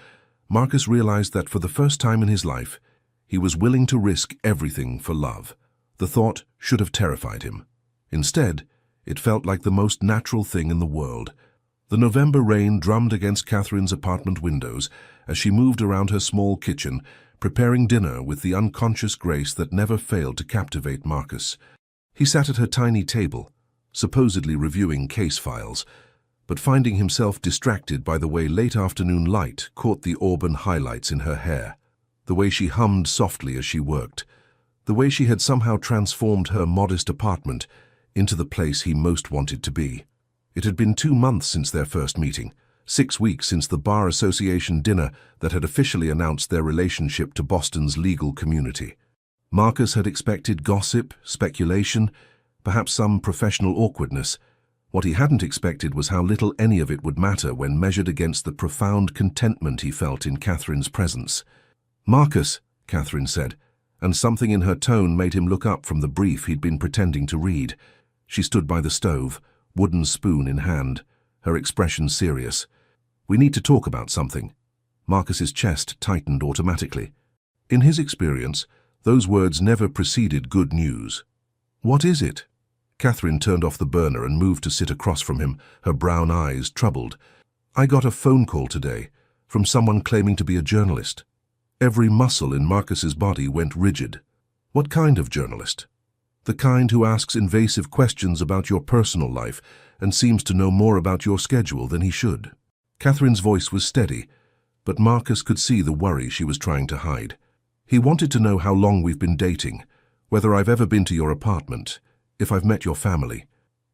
Marcus realized that for the first time in his life, he was willing to risk everything for love. The thought should have terrified him. Instead, it felt like the most natural thing in the world. The November rain drummed against Catherine's apartment windows as she moved around her small kitchen, preparing dinner with the unconscious grace that never failed to captivate Marcus. He sat at her tiny table, supposedly reviewing case files, but finding himself distracted by the way late afternoon light caught the auburn highlights in her hair, the way she hummed softly as she worked, the way she had somehow transformed her modest apartment into the place he most wanted to be. It had been 2 months since their first meeting, 6 weeks since the Bar Association dinner that had officially announced their relationship to Boston's legal community. Marcus had expected gossip, speculation, perhaps some professional awkwardness. What he hadn't expected was how little any of it would matter when measured against the profound contentment he felt in Catherine's presence. "Marcus," Catherine said, and something in her tone made him look up from the brief he'd been pretending to read. She stood by the stove, wooden spoon in hand, her expression serious. "We need to talk about something." Marcus's chest tightened automatically. In his experience, those words never preceded good news. "What is it?" Catherine turned off the burner and moved to sit across from him, her brown eyes troubled. "I got a phone call today from someone claiming to be a journalist." Every muscle in Marcus's body went rigid. "What kind of journalist?" "The kind who asks invasive questions about your personal life and seems to know more about your schedule than he should." Catherine's voice was steady, but Marcus could see the worry she was trying to hide. "He wanted to know how long we've been dating, whether I've ever been to your apartment, if I've met your family."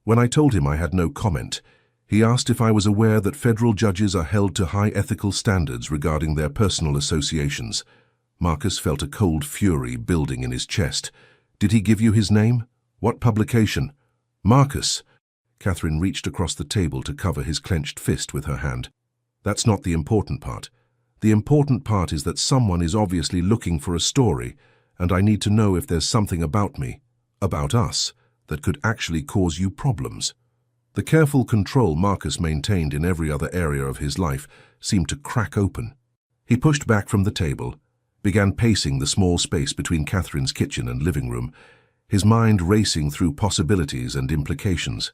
When I told him I had no comment, he asked if I was aware that federal judges are held to high ethical standards regarding their personal associations. Marcus felt a cold fury building in his chest. "Did he give you his name? What publication?" "Marcus!" Catherine reached across the table to cover his clenched fist with her hand. "That's not the important part. The important part is that someone is obviously looking for a story, and I need to know if there's something about me, about us, that could actually cause you problems." The careful control Marcus maintained in every other area of his life seemed to crack open. He pushed back from the table, began pacing the small space between Catherine's kitchen and living room, his mind racing through possibilities and implications.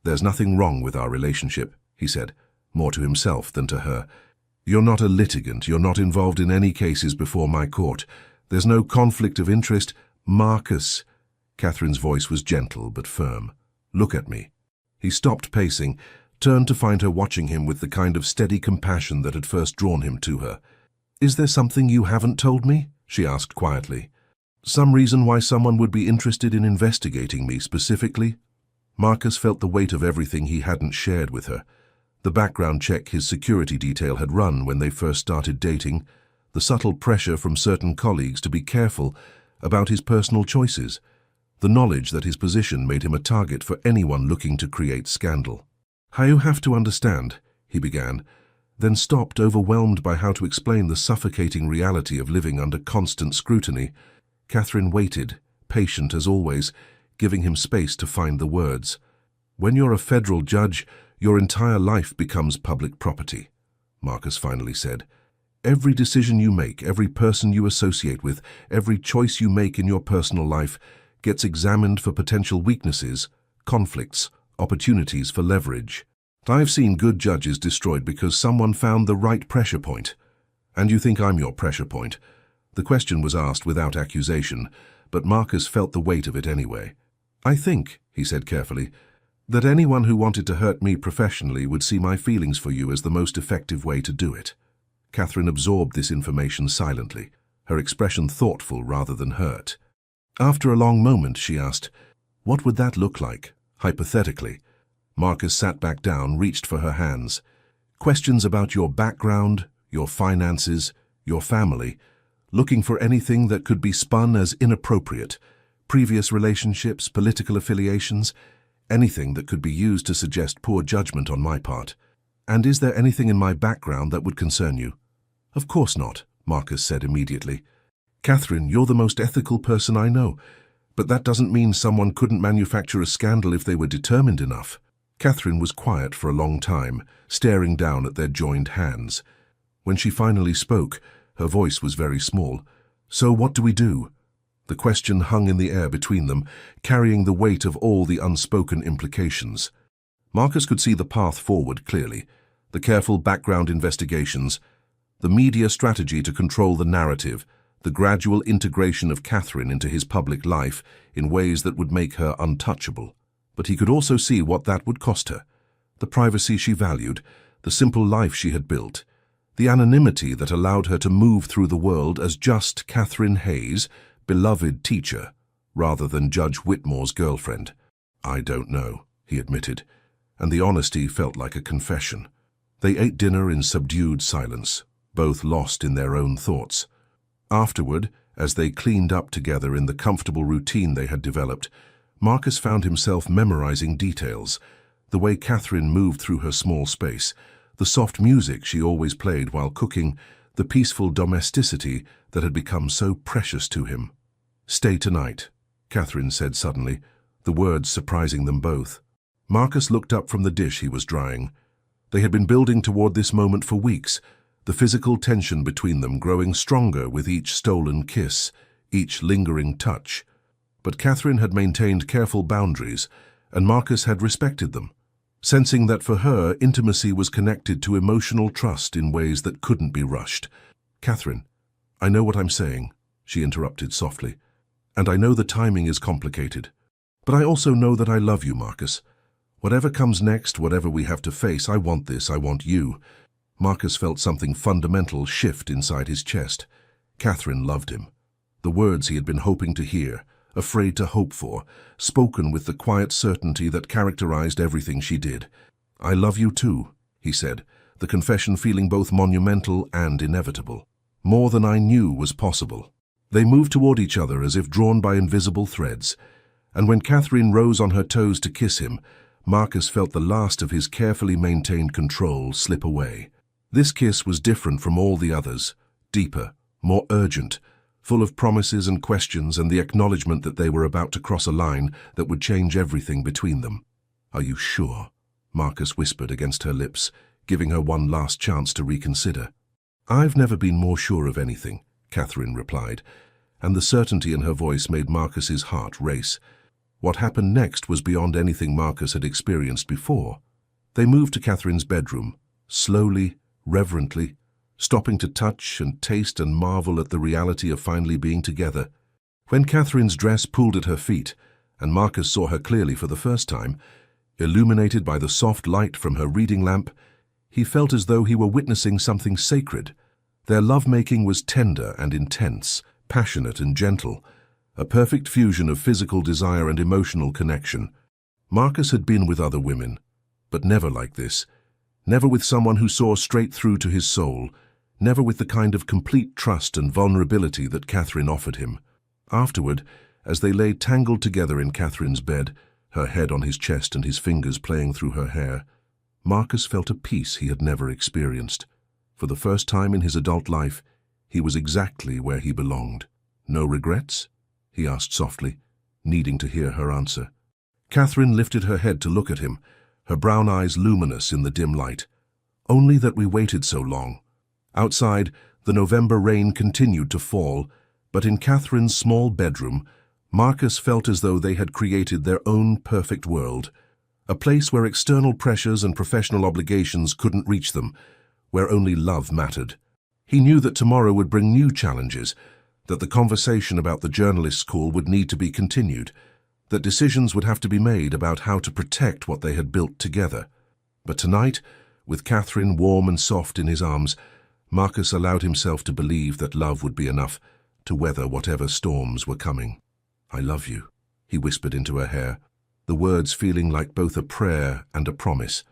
"There's nothing wrong with our relationship," he said, more to himself than to her. "You're not a litigant, you're not involved in any cases before my court. There's no conflict of interest." "Marcus," Catherine's voice was gentle but firm. "Look at me." He stopped pacing, turned to find her watching him with the kind of steady compassion that had first drawn him to her. "Is there something you haven't told me?" she asked quietly. "Some reason why someone would be interested in investigating me specifically?" Marcus felt the weight of everything he hadn't shared with her. The background check his security detail had run when they first started dating, the subtle pressure from certain colleagues to be careful about his personal choices, the knowledge that his position made him a target for anyone looking to create scandal. "You have to understand," he began, then stopped, overwhelmed by how to explain the suffocating reality of living under constant scrutiny. Catherine waited, patient as always, giving him space to find the words. "When you're a federal judge, your entire life becomes public property," Marcus finally said. "Every decision you make, every person you associate with, every choice you make in your personal life gets examined for potential weaknesses, conflicts, opportunities for leverage. I've seen good judges destroyed because someone found the right pressure point. And you think I'm your pressure point?" The question was asked without accusation, but Marcus felt the weight of it anyway. "I think," he said carefully, "that anyone who wanted to hurt me professionally would see my feelings for you as the most effective way to do it." Catherine absorbed this information silently, her expression thoughtful rather than hurt. After a long moment, she asked, "What would that look like, hypothetically?" Marcus sat back down, reached for her hands. "Questions about your background, your finances, your family, looking for anything that could be spun as inappropriate, previous relationships, political affiliations, anything that could be used to suggest poor judgment on my part. And is there anything in my background that would concern you?" "Of course not," Marcus said immediately. "Catherine, you're the most ethical person I know, but that doesn't mean someone couldn't manufacture a scandal if they were determined enough." Catherine was quiet for a long time, staring down at their joined hands. When she finally spoke, her voice was very small. "So what do we do?" The question hung in the air between them, carrying the weight of all the unspoken implications. Marcus could see the path forward clearly, the careful background investigations, the media strategy to control the narrative, the gradual integration of Catherine into his public life in ways that would make her untouchable. But he could also see what that would cost her, the privacy she valued, the simple life she had built, the anonymity that allowed her to move through the world as just Catherine Hayes, beloved teacher, rather than Judge Whitmore's girlfriend. "I don't know," he admitted, and the honesty felt like a confession. They ate dinner in subdued silence, both lost in their own thoughts. Afterward, as they cleaned up together in the comfortable routine they had developed, Marcus found himself memorizing details, the way Catherine moved through her small space, the soft music she always played while cooking, the peaceful domesticity that had become so precious to him. "Stay tonight," Catherine said suddenly, the words surprising them both. Marcus looked up from the dish he was drying. They had been building toward this moment for weeks, the physical tension between them growing stronger with each stolen kiss, each lingering touch. But Catherine had maintained careful boundaries, and Marcus had respected them, sensing that for her, intimacy was connected to emotional trust in ways that couldn't be rushed. "Catherine, I know what I'm saying," she interrupted softly, "and I know the timing is complicated. But I also know that I love you, Marcus. Whatever comes next, whatever we have to face, I want this, I want you." Marcus felt something fundamental shift inside his chest. Catherine loved him. The words he had been hoping to hear, afraid to hope for, spoken with the quiet certainty that characterized everything she did. "I love you too," he said, the confession feeling both monumental and inevitable. "More than I knew was possible." They moved toward each other as if drawn by invisible threads, and when Catherine rose on her toes to kiss him, Marcus felt the last of his carefully maintained control slip away. This kiss was different from all the others, deeper, more urgent, full of promises and questions and the acknowledgement that they were about to cross a line that would change everything between them. "Are you sure?" Marcus whispered against her lips, giving her one last chance to reconsider. "I've never been more sure of anything," Catherine replied, and the certainty in her voice made Marcus's heart race. What happened next was beyond anything Marcus had experienced before. They moved to Catherine's bedroom, slowly, reverently, stopping to touch and taste and marvel at the reality of finally being together. When Catherine's dress pulled at her feet, and Marcus saw her clearly for the first time, illuminated by the soft light from her reading lamp, he felt as though he were witnessing something sacred. Their lovemaking was tender and intense, passionate and gentle, a perfect fusion of physical desire and emotional connection. Marcus had been with other women, but never like this. Never with someone who saw straight through to his soul, never with the kind of complete trust and vulnerability that Catherine offered him. Afterward, as they lay tangled together in Catherine's bed, her head on his chest and his fingers playing through her hair, Marcus felt a peace he had never experienced. For the first time in his adult life, he was exactly where he belonged. "No regrets?" he asked softly, needing to hear her answer. Catherine lifted her head to look at him, her brown eyes luminous in the dim light. "Only that we waited so long." Outside, the November rain continued to fall, but in Catherine's small bedroom, Marcus felt as though they had created their own perfect world, a place where external pressures and professional obligations couldn't reach them, where only love mattered. He knew that tomorrow would bring new challenges, that the conversation about the journalist's call would need to be continued, that decisions would have to be made about how to protect what they had built together. But tonight, with Catherine warm and soft in his arms, Marcus allowed himself to believe that love would be enough to weather whatever storms were coming. "I love you," he whispered into her hair, the words feeling like both a prayer and a promise.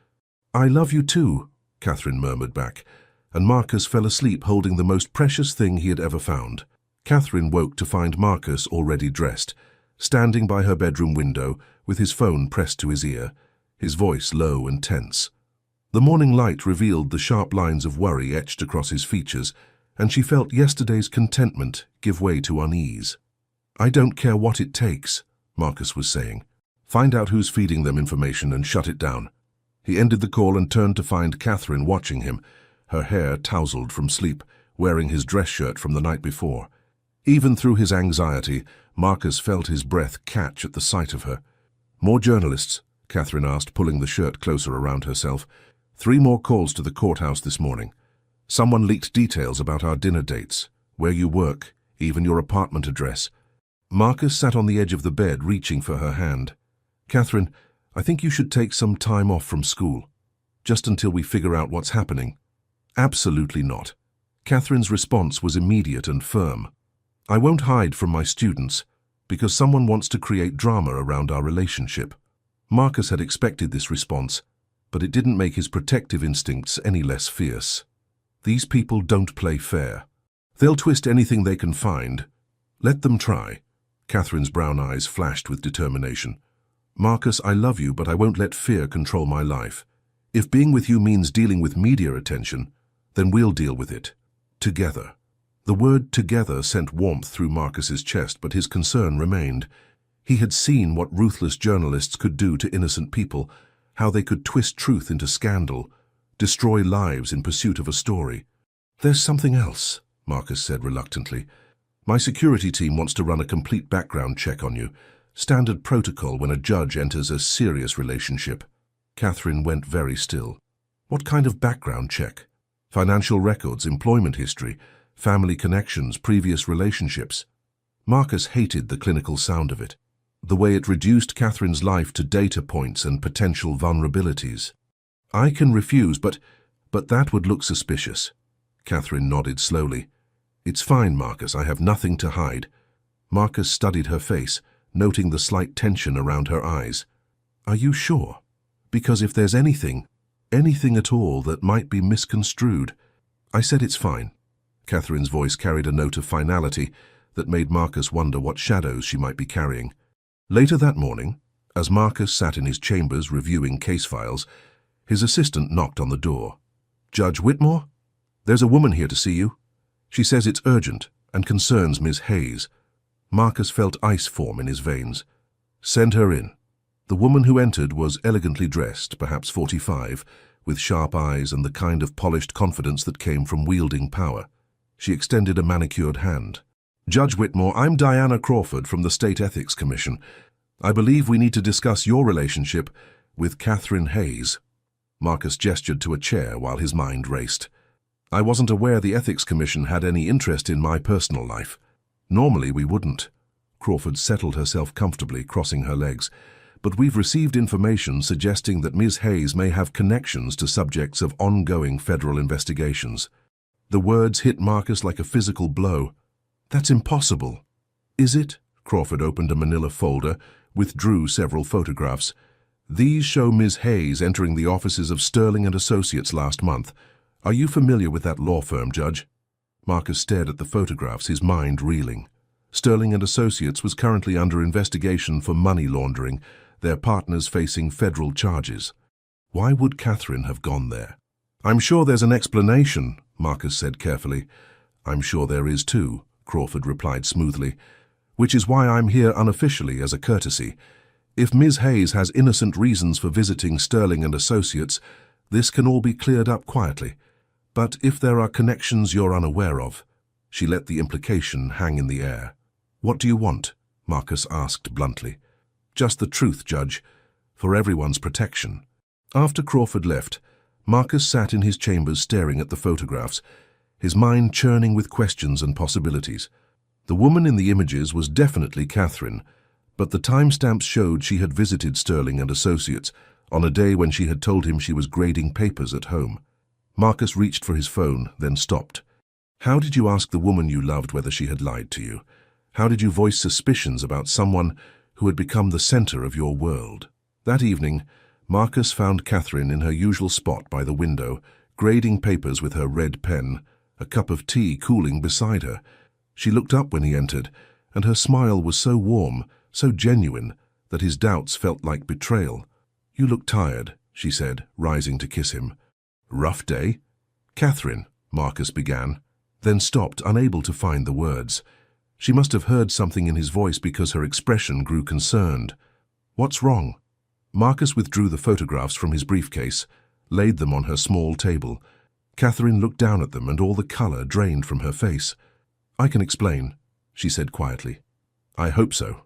"I love you too," Catherine murmured back, and Marcus fell asleep holding the most precious thing he had ever found. Catherine woke to find Marcus already dressed, standing by her bedroom window with his phone pressed to his ear, his voice low and tense. The morning light revealed the sharp lines of worry etched across his features, and she felt yesterday's contentment give way to unease. "I don't care what it takes," Marcus was saying. "Find out who's feeding them information and shut it down." He ended the call and turned to find Catherine watching him, her hair tousled from sleep, wearing his dress shirt from the night before. Even through his anxiety, Marcus felt his breath catch at the sight of her. "More journalists?" Catherine asked, pulling the shirt closer around herself. "3 more calls to the courthouse this morning. Someone leaked details about our dinner dates, where you work, even your apartment address." Marcus sat on the edge of the bed, reaching for her hand. "Catherine, I think you should take some time off from school, just until we figure out what's happening." "Absolutely not." Catherine's response was immediate and firm. "I won't hide from my students, because someone wants to create drama around our relationship." Marcus had expected this response, but it didn't make his protective instincts any less fierce. "These people don't play fair. They'll twist anything they can find. Let them try." Catherine's brown eyes flashed with determination. "Marcus, I love you, but I won't let fear control my life. If being with you means dealing with media attention, then we'll deal with it. Together." The word "together" sent warmth through Marcus's chest, but his concern remained. He had seen what ruthless journalists could do to innocent people, how they could twist truth into scandal, destroy lives in pursuit of a story. "There's something else," Marcus said reluctantly. "My security team wants to run a complete background check on you, standard protocol when a judge enters a serious relationship." Catherine went very still. "What kind of background check? Financial records, employment history, family connections, previous relationships?" Marcus hated the clinical sound of it, the way it reduced Catherine's life to data points and potential vulnerabilities. "I can refuse, but that would look suspicious." Catherine nodded slowly. "It's fine, Marcus, I have nothing to hide." Marcus studied her face, noting the slight tension around her eyes. "Are you sure? Because if there's anything at all that might be misconstrued." "I said it's fine." Catherine's voice carried a note of finality that made Marcus wonder what shadows she might be carrying. Later that morning, as Marcus sat in his chambers reviewing case files, his assistant knocked on the door. "Judge Whitmore? There's a woman here to see you. She says it's urgent and concerns Miss Hayes." Marcus felt ice form in his veins. "Send her in." The woman who entered was elegantly dressed, perhaps 45, with sharp eyes and the kind of polished confidence that came from wielding power. She extended a manicured hand. "Judge Whitmore, I'm Diana Crawford from the State Ethics Commission. I believe we need to discuss your relationship with Catherine Hayes." Marcus gestured to a chair while his mind raced. "I wasn't aware the Ethics Commission had any interest in my personal life. Normally we wouldn't." Crawford settled herself comfortably, crossing her legs. "But we've received information suggesting that Ms. Hayes may have connections to subjects of ongoing federal investigations." The words hit Marcus like a physical blow. "That's impossible." "Is it?" Crawford opened a manila folder, withdrew several photographs. "These show Ms. Hayes entering the offices of Sterling and Associates last month. Are you familiar with that law firm, Judge?" Marcus stared at the photographs, his mind reeling. Sterling and Associates was currently under investigation for money laundering, their partners facing federal charges. Why would Catherine have gone there? "I'm sure there's an explanation," Marcus said carefully. "I'm sure there is too," Crawford replied smoothly. "Which is why I'm here unofficially as a courtesy. If Ms. Hayes has innocent reasons for visiting Sterling and Associates, this can all be cleared up quietly. But if there are connections you're unaware of..." She let the implication hang in the air. "What do you want?" Marcus asked bluntly. "Just the truth, Judge, for everyone's protection." After Crawford left, Marcus sat in his chambers staring at the photographs, his mind churning with questions and possibilities. The woman in the images was definitely Catherine, but the timestamps showed she had visited Sterling and Associates on a day when she had told him she was grading papers at home. Marcus reached for his phone, then stopped. "How did you ask the woman you loved whether she had lied to you? How did you voice suspicions about someone who had become the center of your world?" That evening, Marcus found Catherine in her usual spot by the window, grading papers with her red pen, a cup of tea cooling beside her. She looked up when he entered, and her smile was so warm, so genuine, that his doubts felt like betrayal. "You look tired," she said, rising to kiss him. "Rough day?" "Catherine," Marcus began, then stopped, unable to find the words. She must have heard something in his voice because her expression grew concerned. "What's wrong?" Marcus withdrew the photographs from his briefcase, laid them on her small table. Catherine looked down at them and all the color drained from her face. "I can explain," she said quietly. "I hope so,"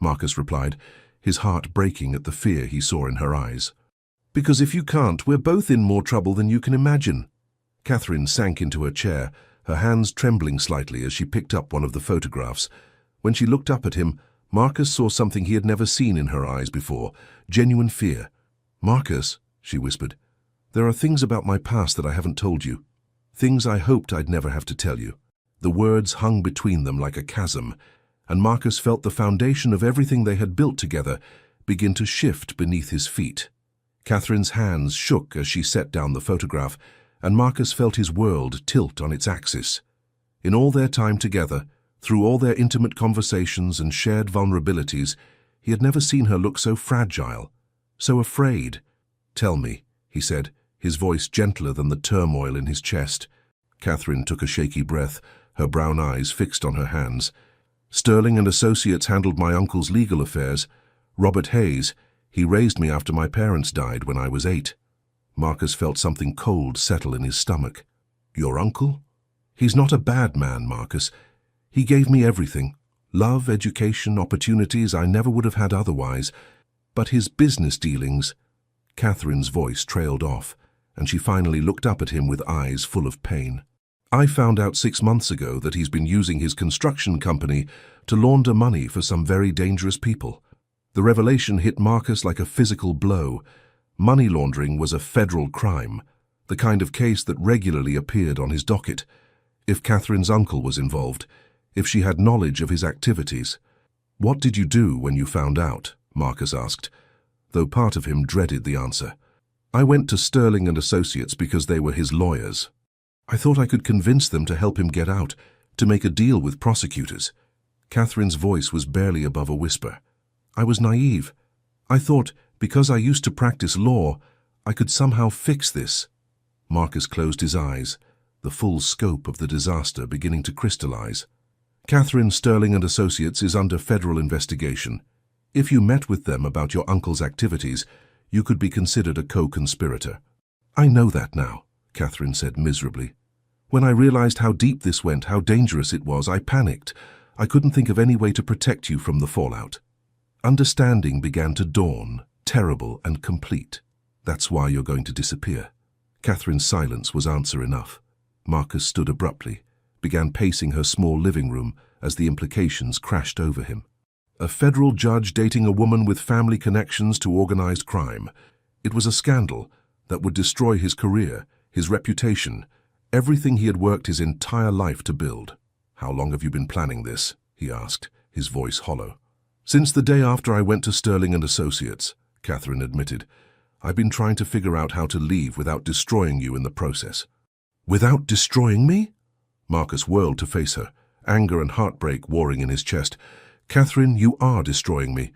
Marcus replied, his heart breaking at the fear he saw in her eyes. "Because if you can't, we're both in more trouble than you can imagine." Catherine sank into her chair, her hands trembling slightly as she picked up one of the photographs. When she looked up at him, Marcus saw something he had never seen in her eyes before, genuine fear. "Marcus," she whispered, "there are things about my past that I haven't told you. Things I hoped I'd never have to tell you." The words hung between them like a chasm, and Marcus felt the foundation of everything they had built together begin to shift beneath his feet. Catherine's hands shook as she set down the photograph, and Marcus felt his world tilt on its axis. In all their time together, through all their intimate conversations and shared vulnerabilities, he had never seen her look so fragile, so afraid. "Tell me," he said, his voice gentler than the turmoil in his chest. Catherine took a shaky breath, her brown eyes fixed on her hands. "Sterling and Associates handled my uncle's legal affairs. Robert Hayes, he raised me after my parents died when I was 8. Marcus felt something cold settle in his stomach. "Your uncle? He's not a bad man, Marcus. He gave me everything. Love, education, opportunities I never would have had otherwise. But his business dealings..." Catherine's voice trailed off, and she finally looked up at him with eyes full of pain. "I found out 6 months ago that he's been using his construction company to launder money for some very dangerous people." The revelation hit Marcus like a physical blow. Money laundering was a federal crime, the kind of case that regularly appeared on his docket. If Catherine's uncle was involved, if she had knowledge of his activities. "What did you do when you found out?" Marcus asked, though part of him dreaded the answer. "I went to Sterling and Associates because they were his lawyers. I thought I could convince them to help him get out, to make a deal with prosecutors." Catherine's voice was barely above a whisper. "I was naive. I thought, because I used to practice law, I could somehow fix this." Marcus closed his eyes, the full scope of the disaster beginning to crystallize. "Catherine, Sterling and Associates is under federal investigation. If you met with them about your uncle's activities, you could be considered a co-conspirator. I know that now, Catherine said miserably. When I realized how deep this went, how dangerous it was, I panicked. I couldn't think of any way to protect you from the fallout. Understanding began to dawn, terrible and complete. That's why you're going to disappear. Catherine's silence was answer enough. Marcus stood abruptly, began pacing her small living room as the implications crashed over him. A federal judge dating a woman with family connections to organized crime. It was a scandal that would destroy his career, his reputation, everything he had worked his entire life to build. How long have you been planning this? He asked, his voice hollow. Since the day after I went to Sterling and Associates, Catherine admitted. I've been trying to figure out how to leave without destroying you in the process. Without destroying me? Marcus whirled to face her, anger and heartbreak warring in his chest. Catherine, you are destroying me.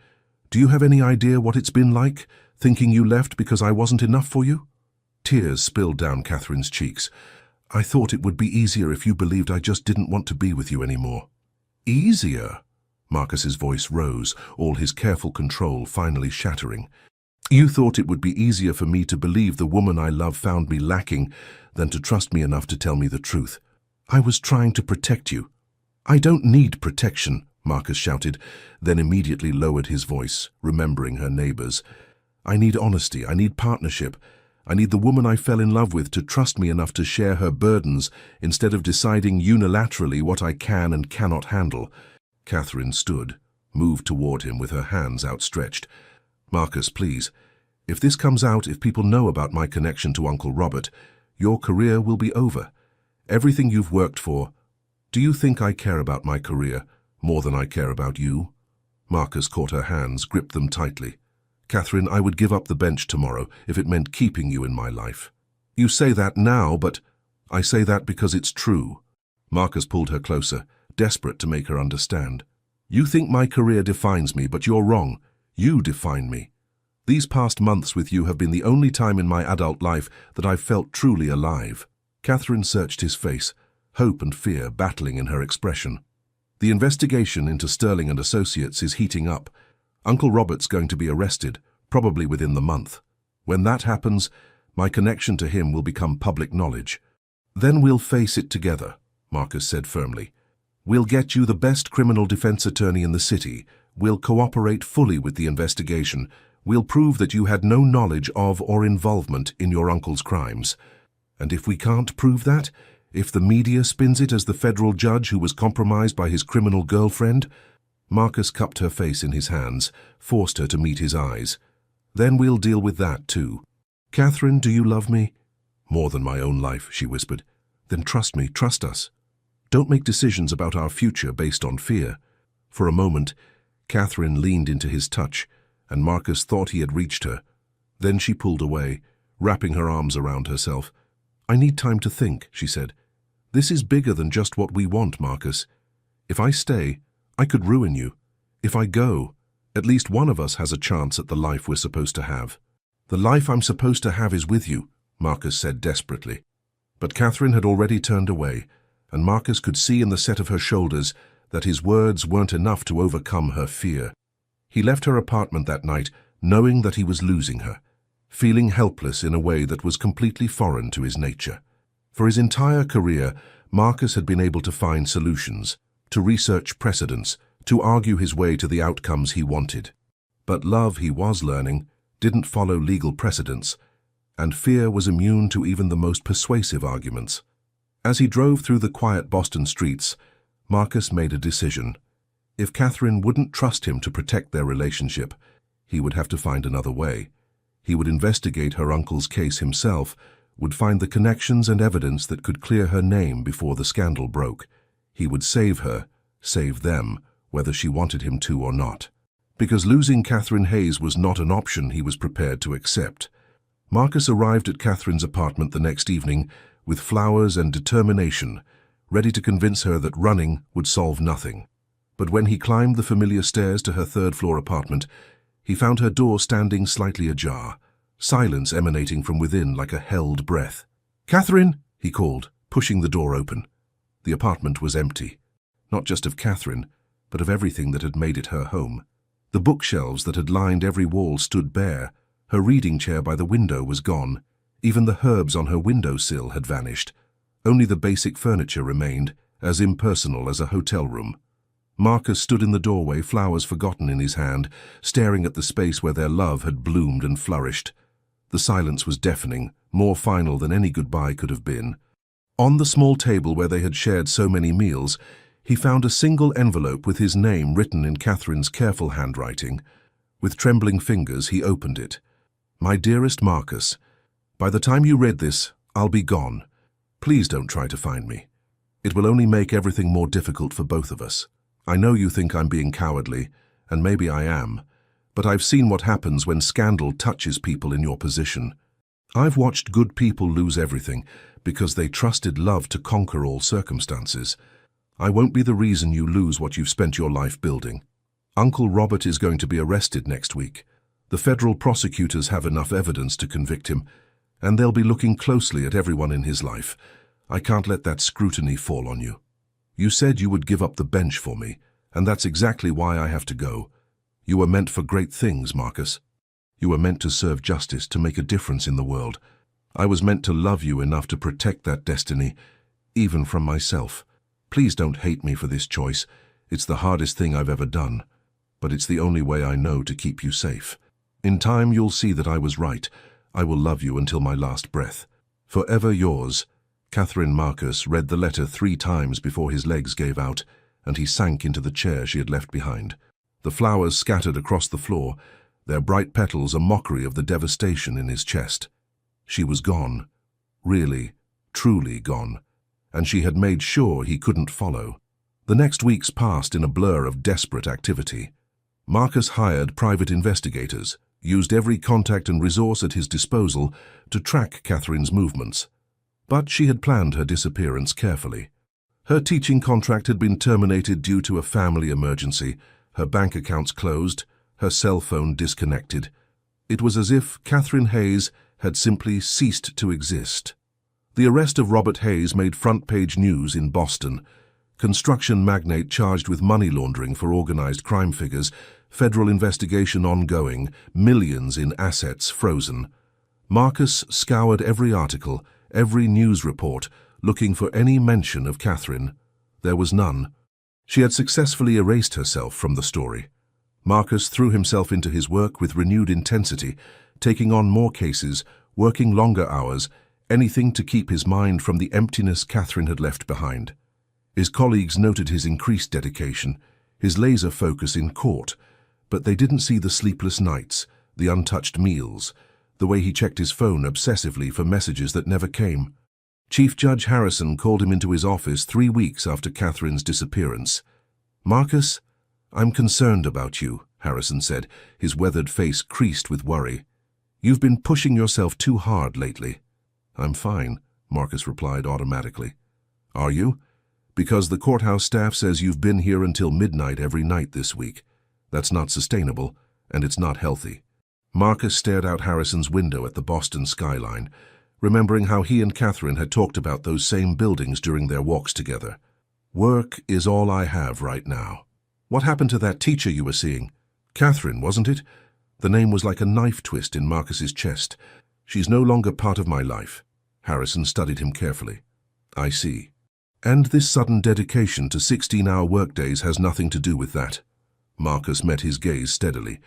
Do you have any idea what it's been like, thinking you left because I wasn't enough for you? Tears spilled down Catherine's cheeks. I thought it would be easier if you believed I just didn't want to be with you anymore. Easier? Marcus's voice rose, all his careful control finally shattering. You thought it would be easier for me to believe the woman I love found me lacking than to trust me enough to tell me the truth. I was trying to protect you. I don't need protection, Marcus shouted, then immediately lowered his voice, remembering her neighbors. I need honesty, I need partnership. I need the woman I fell in love with to trust me enough to share her burdens instead of deciding unilaterally what I can and cannot handle. Catherine stood, moved toward him with her hands outstretched. Marcus, please, if this comes out, if people know about my connection to Uncle Robert, your career will be over. Everything you've worked for. Do you think I care about my career more than I care about you? Marcus caught her hands, gripped them tightly. Catherine, I would give up the bench tomorrow if it meant keeping you in my life. You say that now, but I say that because it's true. Marcus pulled her closer, desperate to make her understand. You think my career defines me, but you're wrong. You define me. These past months with you have been the only time in my adult life that I've felt truly alive. Catherine searched his face, hope and fear battling in her expression. The investigation into Sterling and Associates is heating up. Uncle Robert's going to be arrested, probably within the month. When that happens, my connection to him will become public knowledge. Then we'll face it together, Marcus said firmly. We'll get you the best criminal defense attorney in the city. We'll cooperate fully with the investigation. We'll prove that you had no knowledge of or involvement in your uncle's crimes. And if we can't prove that, if the media spins it as the federal judge who was compromised by his criminal girlfriend, Marcus cupped her face in his hands, forced her to meet his eyes. Then we'll deal with that too. Catherine, do you love me? More than my own life, she whispered. Then trust me, trust us. Don't make decisions about our future based on fear. For a moment, Catherine leaned into his touch, and Marcus thought he had reached her. Then she pulled away, wrapping her arms around herself. I need time to think, she said. This is bigger than just what we want, Marcus. If I stay, I could ruin you. If I go, at least one of us has a chance at the life we're supposed to have. The life I'm supposed to have is with you, Marcus said desperately. But Catherine had already turned away, and Marcus could see in the set of her shoulders that his words weren't enough to overcome her fear. He left her apartment that night, knowing that he was losing her, feeling helpless in a way that was completely foreign to his nature. For his entire career, Marcus had been able to find solutions, to research precedents, to argue his way to the outcomes he wanted. But love, he was learning, didn't follow legal precedents, and fear was immune to even the most persuasive arguments. As he drove through the quiet Boston streets, Marcus made a decision. If Catherine wouldn't trust him to protect their relationship, he would have to find another way. He would investigate her uncle's case himself, would find the connections and evidence that could clear her name before the scandal broke. He would save her, save them, whether she wanted him to or not. Because losing Catherine Hayes was not an option he was prepared to accept. Marcus arrived at Catherine's apartment the next evening with flowers and determination, ready to convince her that running would solve nothing. But when he climbed the familiar stairs to her third-floor apartment, he found her door standing slightly ajar, silence emanating from within like a held breath. "Catherine!" he called, pushing the door open. The apartment was empty, not just of Catherine, but of everything that had made it her home. The bookshelves that had lined every wall stood bare. Her reading chair by the window was gone. Even the herbs on her windowsill had vanished. Only the basic furniture remained, as impersonal as a hotel room. Marcus stood in the doorway, flowers forgotten in his hand, staring at the space where their love had bloomed and flourished. The silence was deafening, more final than any goodbye could have been. On the small table where they had shared so many meals, he found a single envelope with his name written in Catherine's careful handwriting. With trembling fingers, he opened it. "My dearest Marcus, by the time you read this, I'll be gone. Please don't try to find me. It will only make everything more difficult for both of us. I know you think I'm being cowardly, and maybe I am, but I've seen what happens when scandal touches people in your position. I've watched good people lose everything because they trusted love to conquer all circumstances. I won't be the reason you lose what you've spent your life building. Uncle Robert is going to be arrested next week. The federal prosecutors have enough evidence to convict him, and they'll be looking closely at everyone in his life. I can't let that scrutiny fall on you. You said you would give up the bench for me, and that's exactly why I have to go. You were meant for great things, Marcus. You were meant to serve justice, to make a difference in the world. I was meant to love you enough to protect that destiny, even from myself. Please don't hate me for this choice. It's the hardest thing I've ever done, but it's the only way I know to keep you safe. In time, you'll see that I was right. I will love you until my last breath. Forever yours." Catherine. Marcus read the letter 3 times before his legs gave out, and he sank into the chair she had left behind. The flowers scattered across the floor, their bright petals a mockery of the devastation in his chest. She was gone. Really, truly gone. And she had made sure he couldn't follow. The next weeks passed in a blur of desperate activity. Marcus hired private investigators, used every contact and resource at his disposal to track Catherine's movements. But she had planned her disappearance carefully. Her teaching contract had been terminated due to a family emergency, her bank accounts closed, her cell phone disconnected. It was as if Catherine Hayes had simply ceased to exist. The arrest of Robert Hayes made front-page news in Boston. Construction magnate charged with money laundering for organized crime figures, federal investigation ongoing, millions in assets frozen. Marcus scoured every article, every news report, looking for any mention of Catherine. There was none. She had successfully erased herself from the story. Marcus threw himself into his work with renewed intensity, taking on more cases, working longer hours, anything to keep his mind from the emptiness Catherine had left behind. His colleagues noted his increased dedication, his laser focus in court, but they didn't see the sleepless nights, the untouched meals, the way he checked his phone obsessively for messages that never came. Chief Judge Harrison called him into his office 3 weeks after Catherine's disappearance. "Marcus, I'm concerned about you," Harrison said, his weathered face creased with worry. "You've been pushing yourself too hard lately." "I'm fine," Marcus replied automatically. "Are you? Because the courthouse staff says you've been here until midnight every night this week. That's not sustainable, and it's not healthy." Marcus stared out Harrison's window at the Boston skyline, remembering how he and Catherine had talked about those same buildings during their walks together. "Work is all I have right now." "What happened to that teacher you were seeing?" "Catherine, wasn't it?" The name was like a knife twist in Marcus's chest. "She's no longer part of my life." Harrison studied him carefully. "I see. And this sudden dedication to 16-hour workdays has nothing to do with that." Marcus met his gaze steadily.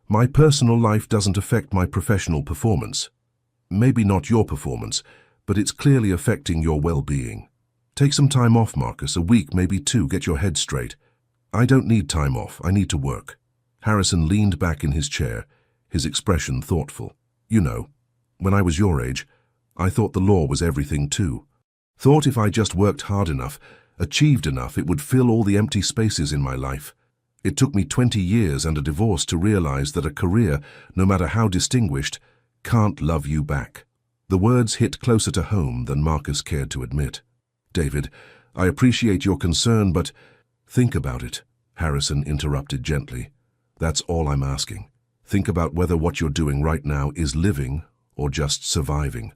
"My personal life doesn't affect my professional performance. Maybe not your performance, but it's clearly affecting your well-being. Take some time off, Marcus, a week, maybe 2, get your head straight." "I don't need time off, I need to work." Harrison leaned back in his chair, his expression thoughtful. "You know, when I was your age, I thought the law was everything too. Thought if I just worked hard enough, achieved enough, it would fill all the empty spaces in my life. It took me 20 years and a divorce to realize that a career, no matter how distinguished, can't love you back." The words hit closer to home than Marcus cared to admit. "David, I appreciate your concern, but—" "Think about it," Harrison interrupted gently. "That's all I'm asking. Think about whether what you're doing right now is living or just surviving."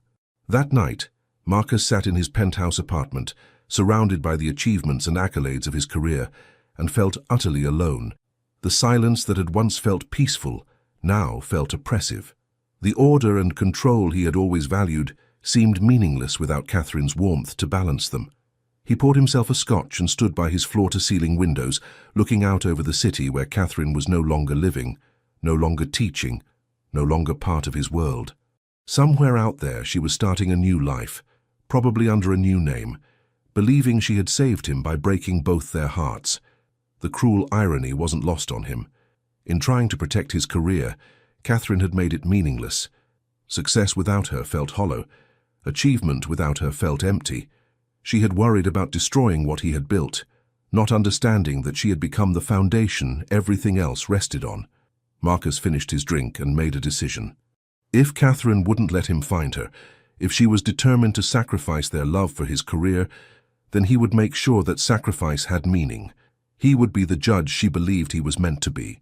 That night, Marcus sat in his penthouse apartment, surrounded by the achievements and accolades of his career, and felt utterly alone. The silence that had once felt peaceful now felt oppressive. The order and control he had always valued seemed meaningless without Catherine's warmth to balance them. He poured himself a scotch and stood by his floor-to-ceiling windows, looking out over the city where Catherine was no longer living, no longer teaching, no longer part of his world. Somewhere out there she was starting a new life, probably under a new name, believing she had saved him by breaking both their hearts. The cruel irony wasn't lost on him. In trying to protect his career, Catherine had made it meaningless. Success without her felt hollow. Achievement without her felt empty. She had worried about destroying what he had built, not understanding that she had become the foundation everything else rested on. Marcus finished his drink and made a decision. If Catherine wouldn't let him find her, if she was determined to sacrifice their love for his career, then he would make sure that sacrifice had meaning. He would be the judge she believed he was meant to be,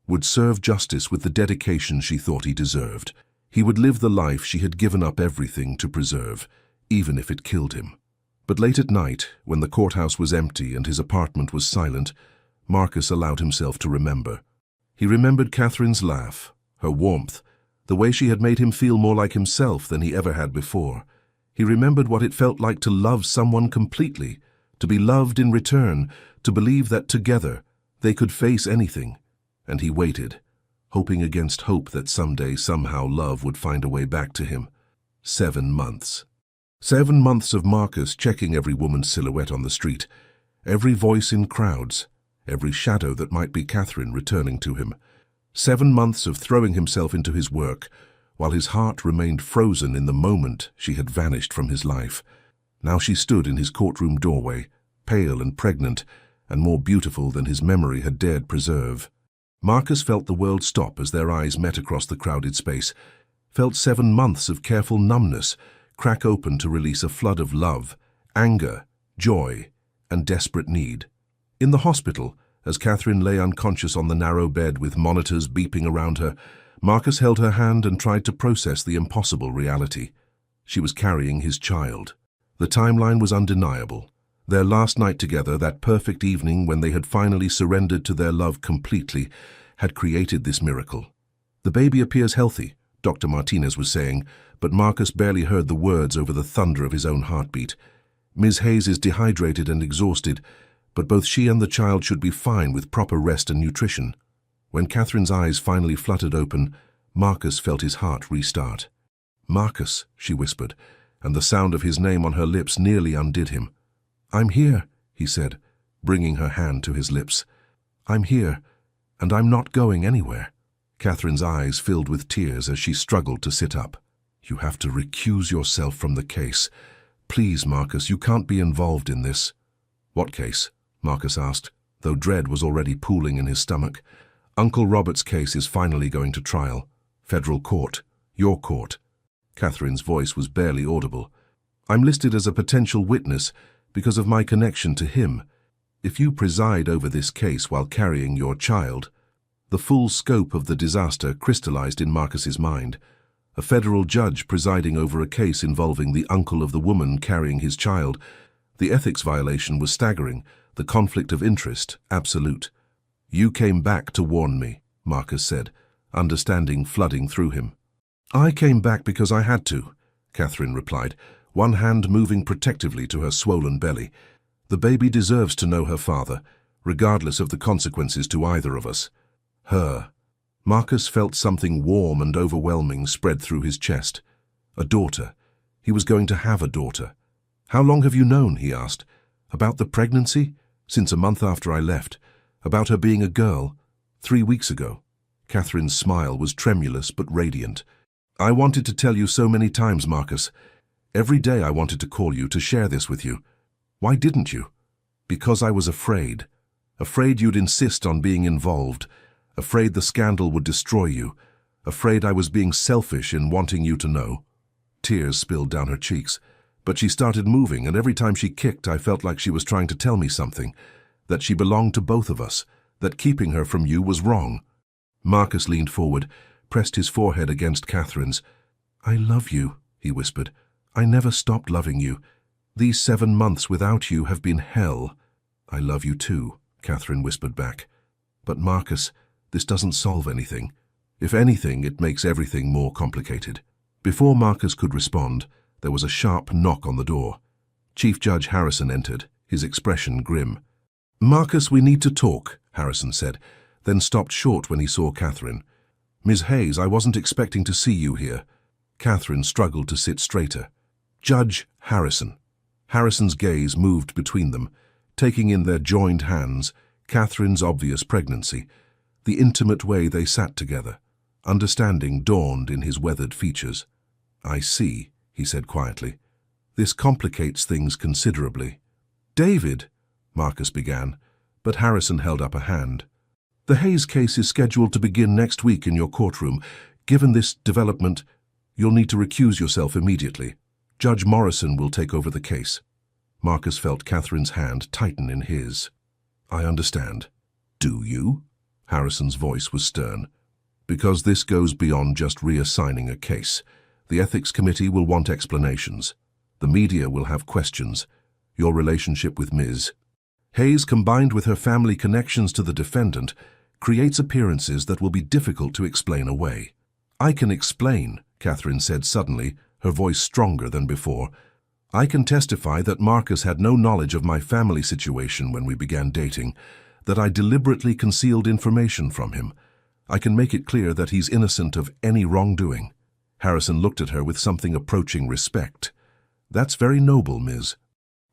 would serve justice with the dedication she thought he deserved. He would live the life she had given up everything to preserve, even if it killed him. But late at night, when the courthouse was empty and his apartment was silent, Marcus allowed himself to remember. He remembered Catherine's laugh, her warmth, the way she had made him feel more like himself than he ever had before. He remembered what it felt like to love someone completely, to be loved in return, to believe that together they could face anything. And he waited, hoping against hope that someday, somehow, love would find a way back to him. 7 months. 7 months of Marcus checking every woman's silhouette on the street, every voice in crowds, every shadow that might be Catherine returning to him. 7 months of throwing himself into his work, while his heart remained frozen in the moment she had vanished from his life. Now she stood in his courtroom doorway, pale and pregnant, and more beautiful than his memory had dared preserve. Marcus felt the world stop as their eyes met across the crowded space, felt 7 months of careful numbness crack open to release a flood of love, anger, joy, and desperate need. In the hospital, as Catherine lay unconscious on the narrow bed with monitors beeping around her, Marcus held her hand and tried to process the impossible reality. She was carrying his child. The timeline was undeniable. Their last night together, that perfect evening when they had finally surrendered to their love completely, had created this miracle. "The baby appears healthy," Dr. Martinez was saying, but Marcus barely heard the words over the thunder of his own heartbeat. "Ms. Hayes is dehydrated and exhausted, but both she and the child should be fine with proper rest and nutrition." When Catherine's eyes finally fluttered open, Marcus felt his heart restart. "Marcus," she whispered, and the sound of his name on her lips nearly undid him. "I'm here," he said, bringing her hand to his lips. "I'm here, and I'm not going anywhere." Catherine's eyes filled with tears as she struggled to sit up. "You have to recuse yourself from the case. Please, Marcus, you can't be involved in this." "What case?" Marcus asked, though dread was already pooling in his stomach. "Uncle Robert's case is finally going to trial. Federal court. Your court." Catherine's voice was barely audible. "I'm listed as a potential witness because of my connection to him. If you preside over this case while carrying your child—" The full scope of the disaster crystallized in Marcus's mind. A federal judge presiding over a case involving the uncle of the woman carrying his child. The ethics violation was staggering, the conflict of interest absolute. "You came back to warn me," Marcus said, understanding flooding through him. "I came back because I had to," Catherine replied, one hand moving protectively to her swollen belly. "The baby deserves to know her father, regardless of the consequences to either of us." Her. Marcus felt something warm and overwhelming spread through his chest. A daughter. He was going to have a daughter. "How long have you known?" he asked. "About the pregnancy?" "Since a month after I left. About her being a girl. 3 weeks ago." Catherine's smile was tremulous but radiant. "I wanted to tell you so many times, Marcus. Every day I wanted to call you, to share this with you. Why didn't you?" "Because I was afraid. Afraid you'd insist on being involved. Afraid the scandal would destroy you. Afraid I was being selfish in wanting you to know." Tears spilled down her cheeks, but she started moving, and every time she kicked I felt like she was trying to tell me something, that she belonged to both of us, that keeping her from you was wrong. Marcus leaned forward, pressed his forehead against Catherine's. "I love you," he whispered. "I never stopped loving you. These 7 months without you have been hell." "I love you too," Catherine whispered back. But Marcus, this doesn't solve anything. If anything, it makes everything more complicated. Before Marcus could respond, there was a sharp knock on the door. Chief Judge Harrison entered, his expression grim. "Marcus, we need to talk," Harrison said, then stopped short when he saw Catherine. "Ms. Hayes, I wasn't expecting to see you here." Catherine struggled to sit straighter. "Judge Harrison." Harrison's gaze moved between them, taking in their joined hands, Catherine's obvious pregnancy, the intimate way they sat together. Understanding dawned in his weathered features. "I see," he said quietly. "This complicates things considerably." "David," Marcus began, but Harrison held up a hand. "The Hayes case is scheduled to begin next week in your courtroom. Given this development, you'll need to recuse yourself immediately. Judge Morrison will take over the case." Marcus felt Catherine's hand tighten in his. "I understand." "Do you?" Harrison's voice was stern. "Because this goes beyond just reassigning a case. The Ethics Committee will want explanations. The media will have questions. Your relationship with Ms. Hayes, combined with her family connections to the defendant, creates appearances that will be difficult to explain away." "I can explain," Catherine said suddenly, her voice stronger than before. "I can testify that Marcus had no knowledge of my family situation when we began dating, that I deliberately concealed information from him. I can make it clear that he's innocent of any wrongdoing." Harrison looked at her with something approaching respect. "That's very noble, Ms.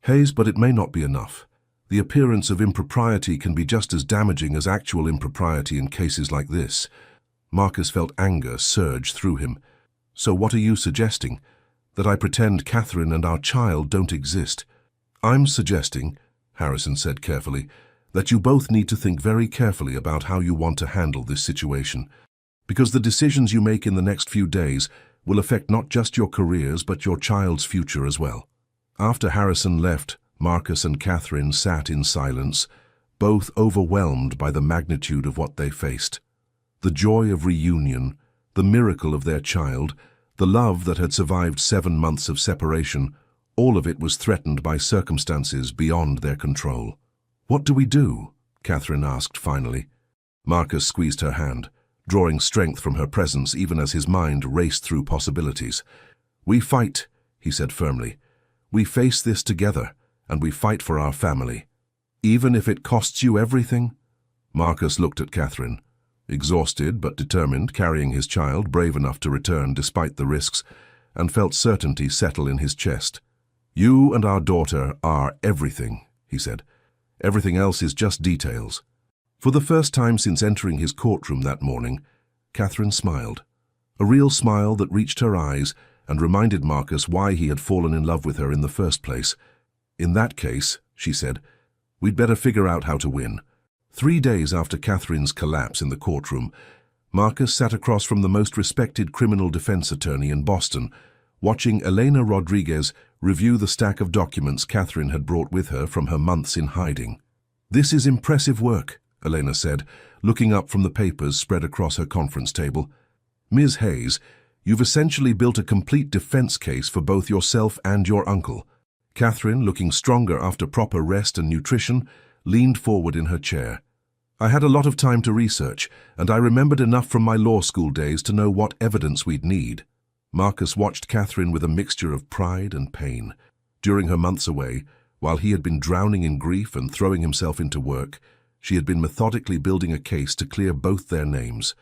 Hayes, but it may not be enough. The appearance of impropriety can be just as damaging as actual impropriety in cases like this." Marcus felt anger surge through him. "So what are you suggesting? That I pretend Catherine and our child don't exist?" "I'm suggesting," Harrison said carefully, "that you both need to think very carefully about how you want to handle this situation, because the decisions you make in the next few days will affect not just your careers but your child's future as well." After Harrison left, Marcus and Catherine sat in silence, both overwhelmed by the magnitude of what they faced. The joy of reunion, the miracle of their child, the love that had survived 7 months of separation, all of it was threatened by circumstances beyond their control. "What do we do?" Catherine asked finally. Marcus squeezed her hand, drawing strength from her presence even as his mind raced through possibilities. "We fight," he said firmly. "We face this together, and we fight for our family. Even if it costs you everything?" Marcus looked at Catherine. Exhausted but determined, carrying his child, brave enough to return despite the risks, and felt certainty settle in his chest. "You and our daughter are everything," he said. "Everything else is just details." For the first time since entering his courtroom that morning, Catherine smiled. A real smile that reached her eyes and reminded Marcus why he had fallen in love with her in the first place. "In that case," she said, "we'd better figure out how to win." 3 days after Catherine's collapse in the courtroom, Marcus sat across from the most respected criminal defense attorney in Boston, watching Elena Rodriguez review the stack of documents Catherine had brought with her from her months in hiding. "This is impressive work," Elena said, looking up from the papers spread across her conference table. "Ms. Hayes, you've essentially built a complete defense case for both yourself and your uncle." Catherine, looking stronger after proper rest and nutrition, leaned forward in her chair. "I had a lot of time to research, and I remembered enough from my law school days to know what evidence we'd need." Marcus watched Catherine with a mixture of pride and pain. During her months away, while he had been drowning in grief and throwing himself into work, she had been methodically building a case to clear both their names.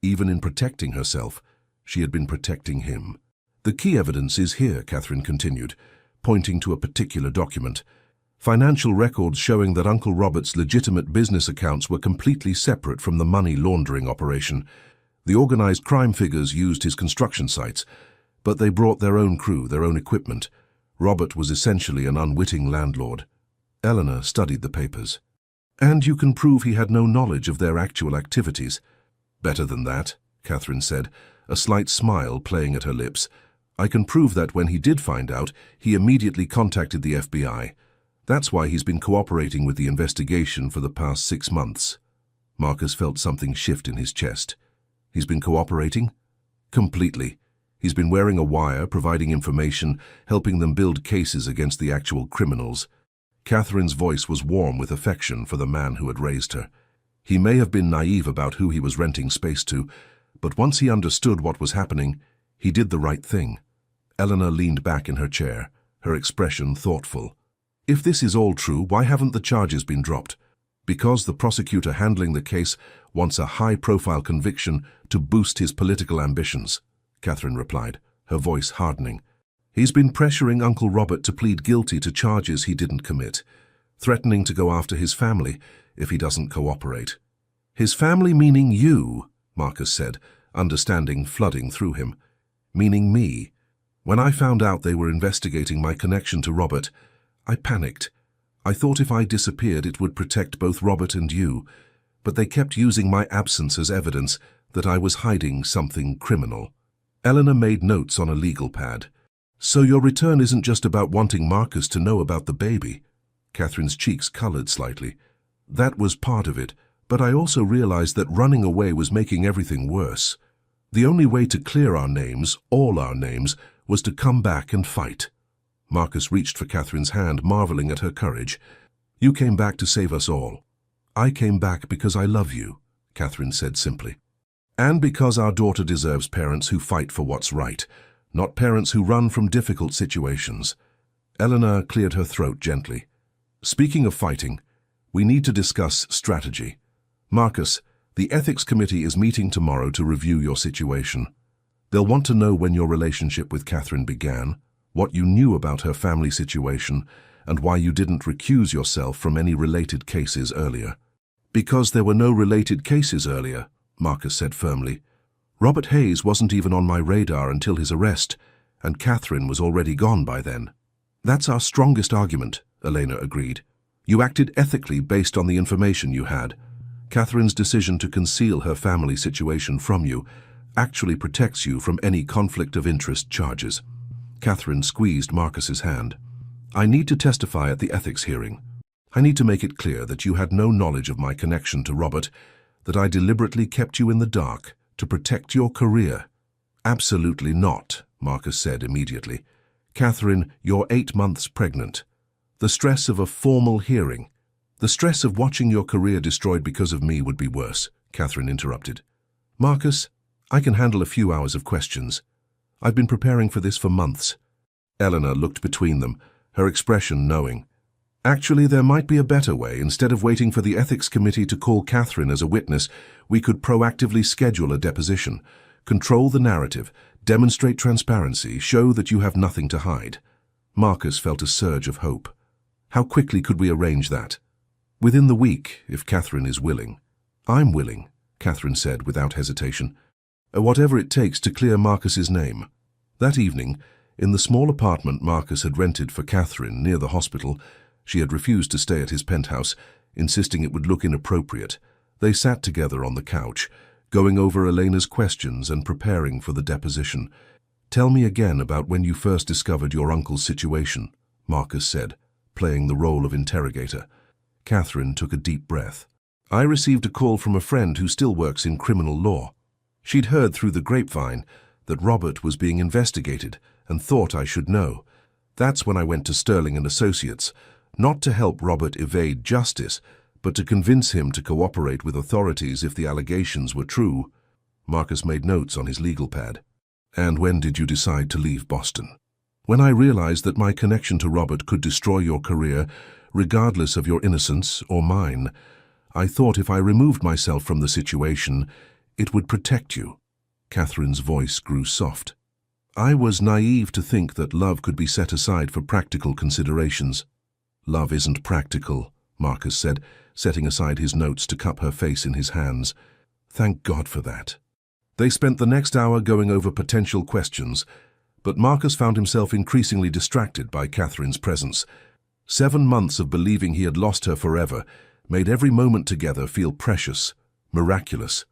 Even in protecting herself, she had been protecting him. "The key evidence is here," Catherine continued, pointing to a particular document. "Financial records showing that Uncle Robert's legitimate business accounts were completely separate from the money laundering operation. The organized crime figures used his construction sites, but they brought their own crew, their own equipment. Robert was essentially an unwitting landlord." Eleanor studied the papers. "And you can prove he had no knowledge of their actual activities." "Better than that," Catherine said, a slight smile playing at her lips. "I can prove that when he did find out, he immediately contacted the FBI. That's why he's been cooperating with the investigation for the past 6 months." Marcus felt something shift in his chest. "He's been cooperating?" "Completely. He's been wearing a wire, providing information, helping them build cases against the actual criminals." Catherine's voice was warm with affection for the man who had raised her. He may have been naive about who he was renting space to, but once he understood what was happening, he did the right thing. Eleanor leaned back in her chair, her expression thoughtful. If this is all true, why haven't the charges been dropped? Because the prosecutor handling the case wants a high-profile conviction to boost his political ambitions, Catherine replied, her voice hardening. He's been pressuring Uncle Robert to plead guilty to charges he didn't commit, threatening to go after his family if he doesn't cooperate. His family meaning you, Marcus said, understanding flooding through him. Meaning me. When I found out they were investigating my connection to Robert, I panicked. I thought if I disappeared it would protect both Robert and you, but they kept using my absence as evidence that I was hiding something criminal. Eleanor made notes on a legal pad. So your return isn't just about wanting Marcus to know about the baby. Catherine's cheeks colored slightly. That was part of it, but I also realized that running away was making everything worse. The only way to clear our names, all our names, was to come back and fight. Marcus reached for Catherine's hand, marveling at her courage. You came back to save us all. I came back because I love you, Catherine said simply. And because our daughter deserves parents who fight for what's right, not parents who run from difficult situations. Eleanor cleared her throat gently. Speaking of fighting, we need to discuss strategy. Marcus, the ethics committee is meeting tomorrow to review your situation. They'll want to know when your relationship with Catherine began, what you knew about her family situation, and why you didn't recuse yourself from any related cases earlier. Because there were no related cases earlier, Marcus said firmly. Robert Hayes wasn't even on my radar until his arrest, and Catherine was already gone by then. That's our strongest argument, Elena agreed. You acted ethically based on the information you had. Catherine's decision to conceal her family situation from you actually protects you from any conflict of interest charges. Catherine squeezed Marcus's hand. I need to testify at the ethics hearing. I need to make it clear that you had no knowledge of my connection to Robert, that I deliberately kept you in the dark to protect your career. Absolutely not, Marcus said immediately. Catherine, you're 8 months pregnant. The stress of a formal hearing, the stress of watching your career destroyed because of me would be worse, Catherine interrupted. Marcus, I can handle a few hours of questions. I've been preparing for this for months. Eleanor looked between them, her expression knowing. Actually, there might be a better way. Instead of waiting for the ethics committee to call Catherine as a witness, we could proactively schedule a deposition, control the narrative, demonstrate transparency, show that you have nothing to hide. Marcus felt a surge of hope. How quickly could we arrange that? Within the week, if Catherine is willing. I'm willing, Catherine said without hesitation. Whatever it takes to clear Marcus's name. That evening, in the small apartment Marcus had rented for Catherine near the hospital, she had refused to stay at his penthouse, insisting it would look inappropriate. They sat together on the couch, going over Elena's questions and preparing for the deposition. Tell me again about when you first discovered your uncle's situation, Marcus said, playing the role of interrogator. Catherine took a deep breath. I received a call from a friend who still works in criminal law. She'd heard through the grapevine that Robert was being investigated and thought I should know. That's when I went to Sterling and Associates, not to help Robert evade justice, but to convince him to cooperate with authorities if the allegations were true. Marcus made notes on his legal pad. And when did you decide to leave Boston? When I realized that my connection to Robert could destroy your career, regardless of your innocence or mine. I thought if I removed myself from the situation, it would protect you. Catherine's voice grew soft. I was naive to think that love could be set aside for practical considerations. Love isn't practical, Marcus said, setting aside his notes to cup her face in his hands. Thank God for that. They spent the next hour going over potential questions, but Marcus found himself increasingly distracted by Catherine's presence. 7 months of believing he had lost her forever made every moment together feel precious, miraculous.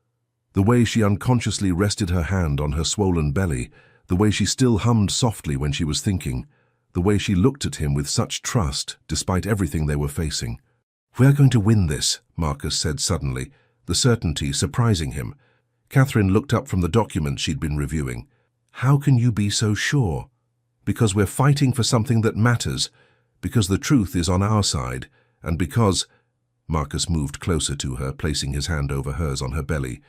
The way she unconsciously rested her hand on her swollen belly, the way she still hummed softly when she was thinking, the way she looked at him with such trust despite everything they were facing. We're going to win this, Marcus said suddenly, the certainty surprising him. Catherine looked up from the document she'd been reviewing. How can you be so sure? Because we're fighting for something that matters, because the truth is on our side, and because... Marcus moved closer to her, placing his hand over hers on her belly.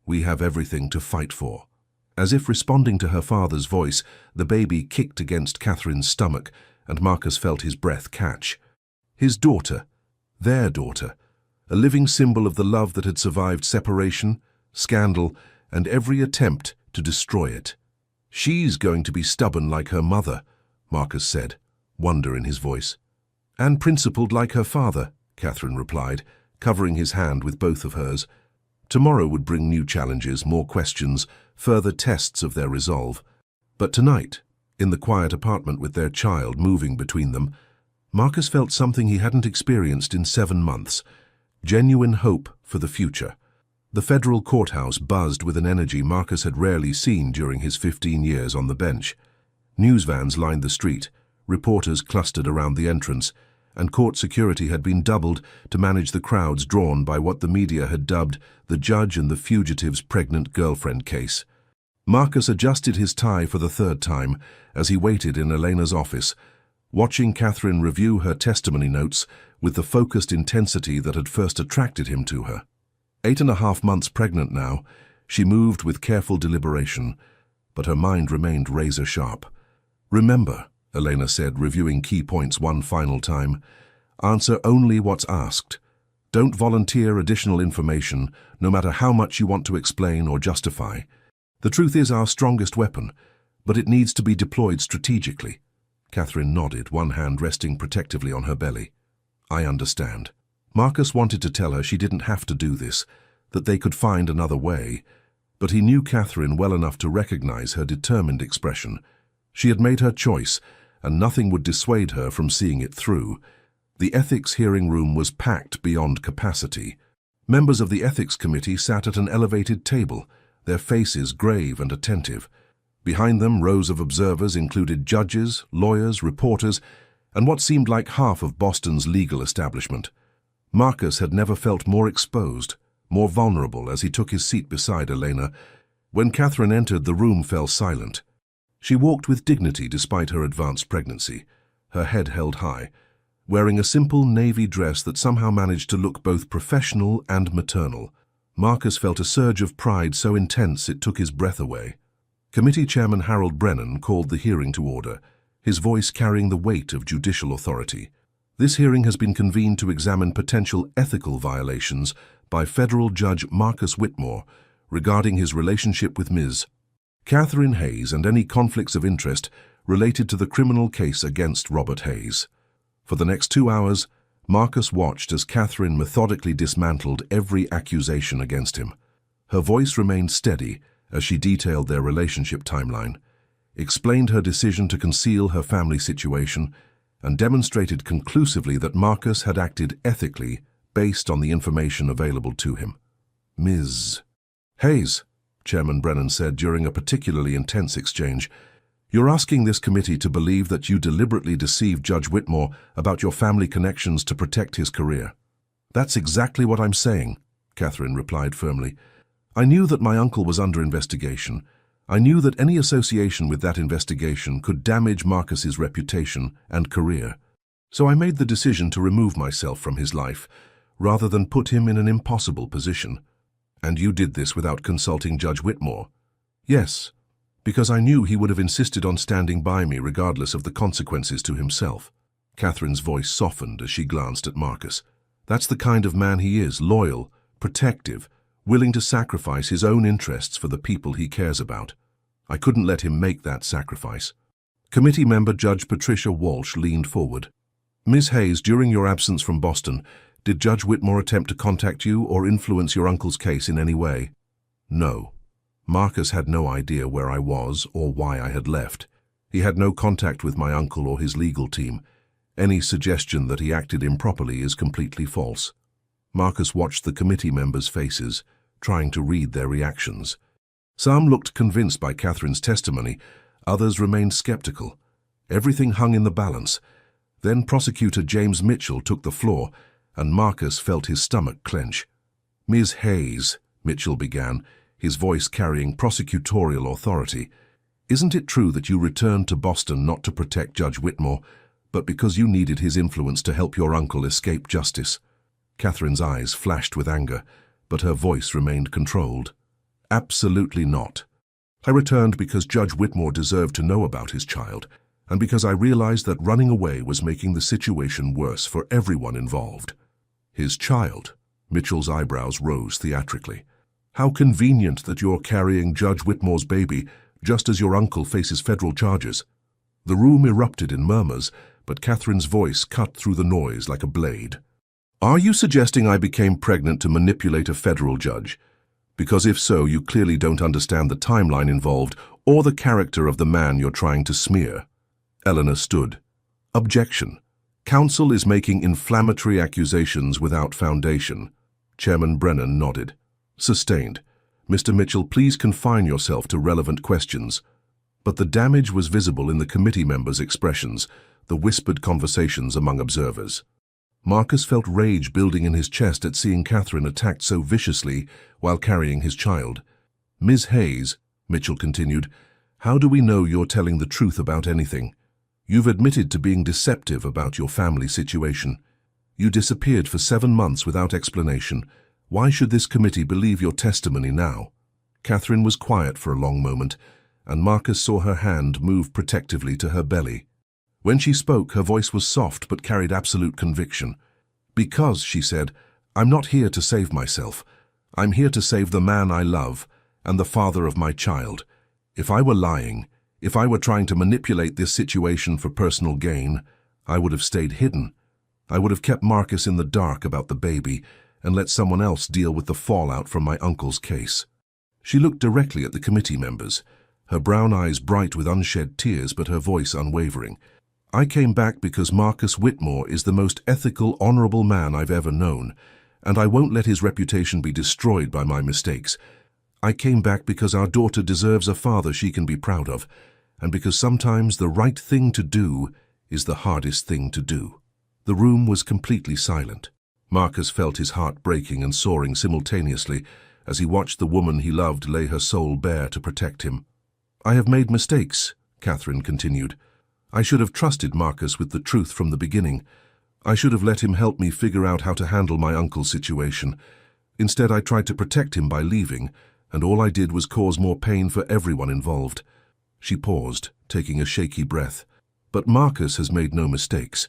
"We have everything to fight for." As if responding to her father's voice, the baby kicked against Catherine's stomach, and Marcus felt his breath catch. His daughter, their daughter, a living symbol of the love that had survived separation, scandal, and every attempt to destroy it. "She's going to be stubborn like her mother," Marcus said, wonder in his voice. "And principled like her father," Catherine replied, covering his hand with both of hers. Tomorrow would bring new challenges, more questions, further tests of their resolve. But tonight, in the quiet apartment with their child moving between them, Marcus felt something he hadn't experienced in 7 months, genuine hope for the future. The federal courthouse buzzed with an energy Marcus had rarely seen during his 15 years on the bench. News vans lined the street, reporters clustered around the entrance, and court security had been doubled to manage the crowds drawn by what the media had dubbed the judge and the fugitive's pregnant girlfriend case. Marcus adjusted his tie for the 3rd time as he waited in Elena's office, watching Catherine review her testimony notes with the focused intensity that had first attracted him to her. 8.5 months pregnant now, she moved with careful deliberation, but her mind remained razor-sharp. "Remember," Elena said, reviewing key points one final time, "answer only what's asked. Don't volunteer additional information, no matter how much you want to explain or justify. The truth is our strongest weapon, but it needs to be deployed strategically." Catherine nodded, one hand resting protectively on her belly. "I understand." Marcus wanted to tell her she didn't have to do this, that they could find another way, but he knew Catherine well enough to recognize her determined expression. She had made her choice, and nothing would dissuade her from seeing it through. The ethics hearing room was packed beyond capacity. Members of the ethics committee sat at an elevated table, their faces grave and attentive. Behind them, rows of observers included judges, lawyers, reporters, and what seemed like half of Boston's legal establishment. Marcus had never felt more exposed, more vulnerable as he took his seat beside Elena. When Catherine entered, the room fell silent. She walked with dignity despite her advanced pregnancy, her head held high, wearing a simple navy dress that somehow managed to look both professional and maternal. Marcus felt a surge of pride so intense it took his breath away. Committee Chairman Harold Brennan called the hearing to order, his voice carrying the weight of judicial authority. "This hearing has been convened to examine potential ethical violations by federal judge Marcus Whitmore regarding his relationship with Ms. Catherine Hayes and any conflicts of interest related to the criminal case against Robert Hayes." For the next 2 hours, Marcus watched as Catherine methodically dismantled every accusation against him. Her voice remained steady as she detailed their relationship timeline, explained her decision to conceal her family situation, and demonstrated conclusively that Marcus had acted ethically based on the information available to him. "Ms. Hayes," Chairman Brennan said during a particularly intense exchange, "you're asking this committee to believe that you deliberately deceived Judge Whitmore about your family connections to protect his career." "That's exactly what I'm saying," Catherine replied firmly. "I knew that my uncle was under investigation. I knew that any association with that investigation could damage Marcus's reputation and career. So I made the decision to remove myself from his life, rather than put him in an impossible position." "And you did this without consulting Judge Whitmore?" "Yes, because I knew he would have insisted on standing by me regardless of the consequences to himself." Catherine's voice softened as she glanced at Marcus. "That's the kind of man he is, loyal, protective, willing to sacrifice his own interests for the people he cares about. I couldn't let him make that sacrifice." Committee member Judge Patricia Walsh leaned forward. "Ms. Hayes, during your absence from Boston, did Judge Whitmore attempt to contact you or influence your uncle's case in any way?" "No. Marcus had no idea where I was or why I had left. He had no contact with my uncle or his legal team. Any suggestion that he acted improperly is completely false." Marcus watched the committee members' faces, trying to read their reactions. Some looked convinced by Catherine's testimony, others remained skeptical. Everything hung in the balance. Then Prosecutor James Mitchell took the floor, and Marcus felt his stomach clench. "Ms. Hayes," Mitchell began, his voice carrying prosecutorial authority, "isn't it true that you returned to Boston not to protect Judge Whitmore, but because you needed his influence to help your uncle escape justice?" Catherine's eyes flashed with anger, but her voice remained controlled. Absolutely not. I returned because Judge Whitmore deserved to know about his child, and because I realized that running away was making the situation worse for everyone involved. His child? Mitchell's eyebrows rose theatrically. How convenient that you're carrying Judge Whitmore's baby just as your uncle faces federal charges. The room erupted in murmurs, but Catherine's voice cut through the noise like a blade. Are you suggesting I became pregnant to manipulate a federal judge? Because if so, you clearly don't understand the timeline involved or the character of the man you're trying to smear. Eleanor stood. Objection. Counsel is making inflammatory accusations without foundation. Chairman Brennan nodded. Sustained. Mr. Mitchell, please confine yourself to relevant questions. But the damage was visible in the committee members' expressions, the whispered conversations among observers. Marcus felt rage building in his chest at seeing Catherine attacked so viciously while carrying his child. Ms. Hayes, Mitchell continued, how do we know you're telling the truth about anything? You've admitted to being deceptive about your family situation. You disappeared for 7 months without explanation. Why should this committee believe your testimony now? Catherine was quiet for a long moment, and Marcus saw her hand move protectively to her belly. When she spoke, her voice was soft but carried absolute conviction. Because, she said, I'm not here to save myself. I'm here to save the man I love and the father of my child. If I were lying, if I were trying to manipulate this situation for personal gain, I would have stayed hidden. I would have kept Marcus in the dark about the baby and let someone else deal with the fallout from my uncle's case. She looked directly at the committee members, her brown eyes bright with unshed tears but her voice unwavering. I came back because Marcus Whitmore is the most ethical, honorable man I've ever known, and I won't let his reputation be destroyed by my mistakes. I came back because our daughter deserves a father she can be proud of, and because sometimes the right thing to do is the hardest thing to do. The room was completely silent. Marcus felt his heart breaking and soaring simultaneously as he watched the woman he loved lay her soul bare to protect him. I have made mistakes, Catherine continued. I should have trusted Marcus with the truth from the beginning. I should have let him help me figure out how to handle my uncle's situation. Instead, I tried to protect him by leaving, and all I did was cause more pain for everyone involved. She paused, taking a shaky breath. But Marcus has made no mistakes.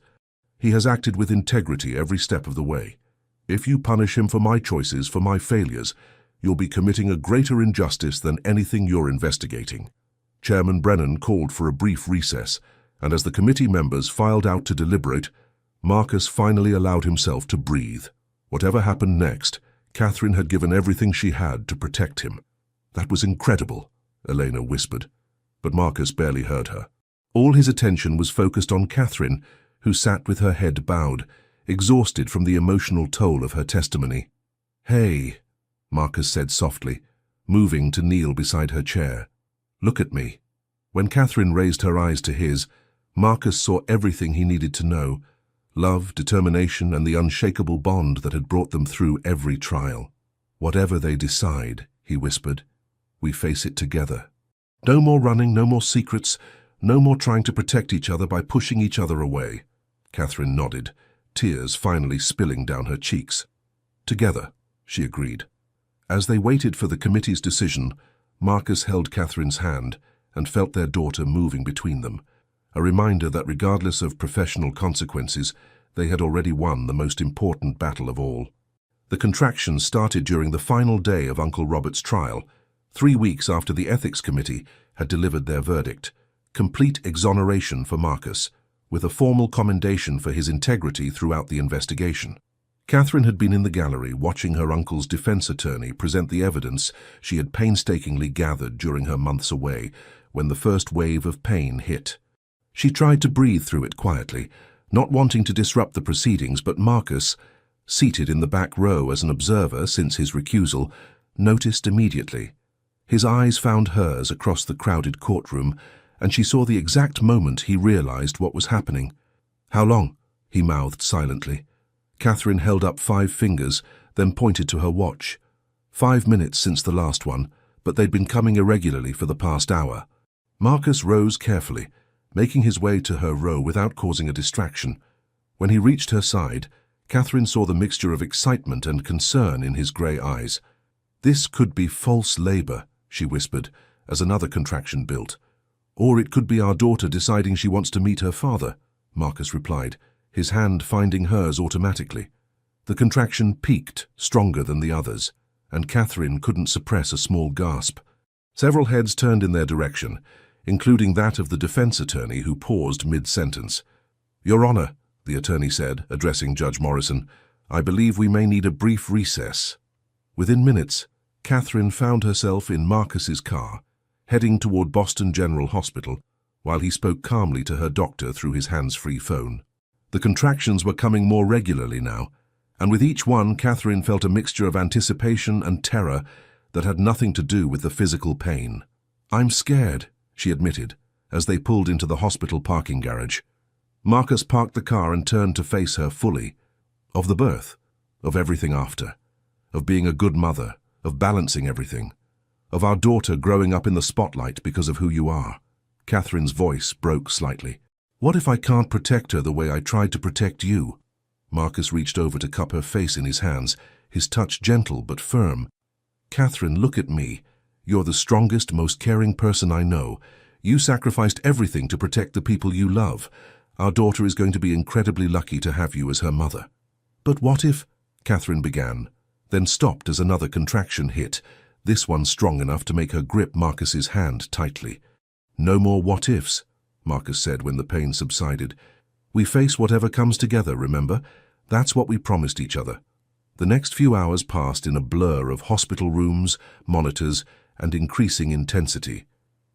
He has acted with integrity every step of the way. If you punish him for my choices, for my failures, you'll be committing a greater injustice than anything you're investigating. Chairman Brennan called for a brief recess, and as the committee members filed out to deliberate, Marcus finally allowed himself to breathe. Whatever happened next, Catherine had given everything she had to protect him. That was incredible, Elena whispered, but Marcus barely heard her. All his attention was focused on Catherine, who sat with her head bowed, exhausted from the emotional toll of her testimony. Hey, Marcus said softly, moving to kneel beside her chair. Look at me. When Catherine raised her eyes to his, Marcus saw everything he needed to know, love, determination, and the unshakable bond that had brought them through every trial. Whatever they decide, he whispered, we face it together. No more running, no more secrets, no more trying to protect each other by pushing each other away. Catherine nodded, tears finally spilling down her cheeks. Together, she agreed. As they waited for the committee's decision, Marcus held Catherine's hand and felt their daughter moving between them, a reminder that regardless of professional consequences, they had already won the most important battle of all. The contractions started during the final day of Uncle Robert's trial, 3 weeks after the Ethics Committee had delivered their verdict, complete exoneration for Marcus, with a formal commendation for his integrity throughout the investigation. Catherine had been in the gallery watching her uncle's defense attorney present the evidence she had painstakingly gathered during her months away when the first wave of pain hit. She tried to breathe through it quietly, not wanting to disrupt the proceedings, but Marcus, seated in the back row as an observer since his recusal, noticed immediately. His eyes found hers across the crowded courtroom, and she saw the exact moment he realized what was happening. How long? He mouthed silently. Catherine held up 5 fingers, then pointed to her watch. 5 minutes since the last one, but they'd been coming irregularly for the past hour. Marcus rose carefully, making his way to her row without causing a distraction. When he reached her side, Catherine saw the mixture of excitement and concern in his grey eyes. "This could be false labor," she whispered, as another contraction built. "Or it could be our daughter deciding she wants to meet her father," Marcus replied, his hand finding hers automatically. The contraction peaked, stronger than the others, and Catherine couldn't suppress a small gasp. Several heads turned in their direction, including that of the defense attorney, who paused mid-sentence. "Your Honor," the attorney said, addressing Judge Morrison, "I believe we may need a brief recess." Within minutes, Catherine found herself in Marcus's car, heading toward Boston General Hospital, while he spoke calmly to her doctor through his hands-free phone. The contractions were coming more regularly now, and with each one Catherine felt a mixture of anticipation and terror that had nothing to do with the physical pain. "I'm scared," she admitted, as they pulled into the hospital parking garage. Marcus parked the car and turned to face her fully. "Of the birth, of everything after, of being a good mother, of balancing everything, of our daughter growing up in the spotlight because of who you are." Catherine's voice broke slightly. "What if I can't protect her the way I tried to protect you?" Marcus reached over to cup her face in his hands, his touch gentle but firm. "Catherine, look at me. You're the strongest, most caring person I know. You sacrificed everything to protect the people you love. Our daughter is going to be incredibly lucky to have you as her mother." "But what if—" Catherine began, then stopped as another contraction hit, this one strong enough to make her grip Marcus's hand tightly. "No more what-ifs," Marcus said when the pain subsided. "We face whatever comes together, remember? That's what we promised each other." The next few hours passed in a blur of hospital rooms, monitors, and increasing intensity.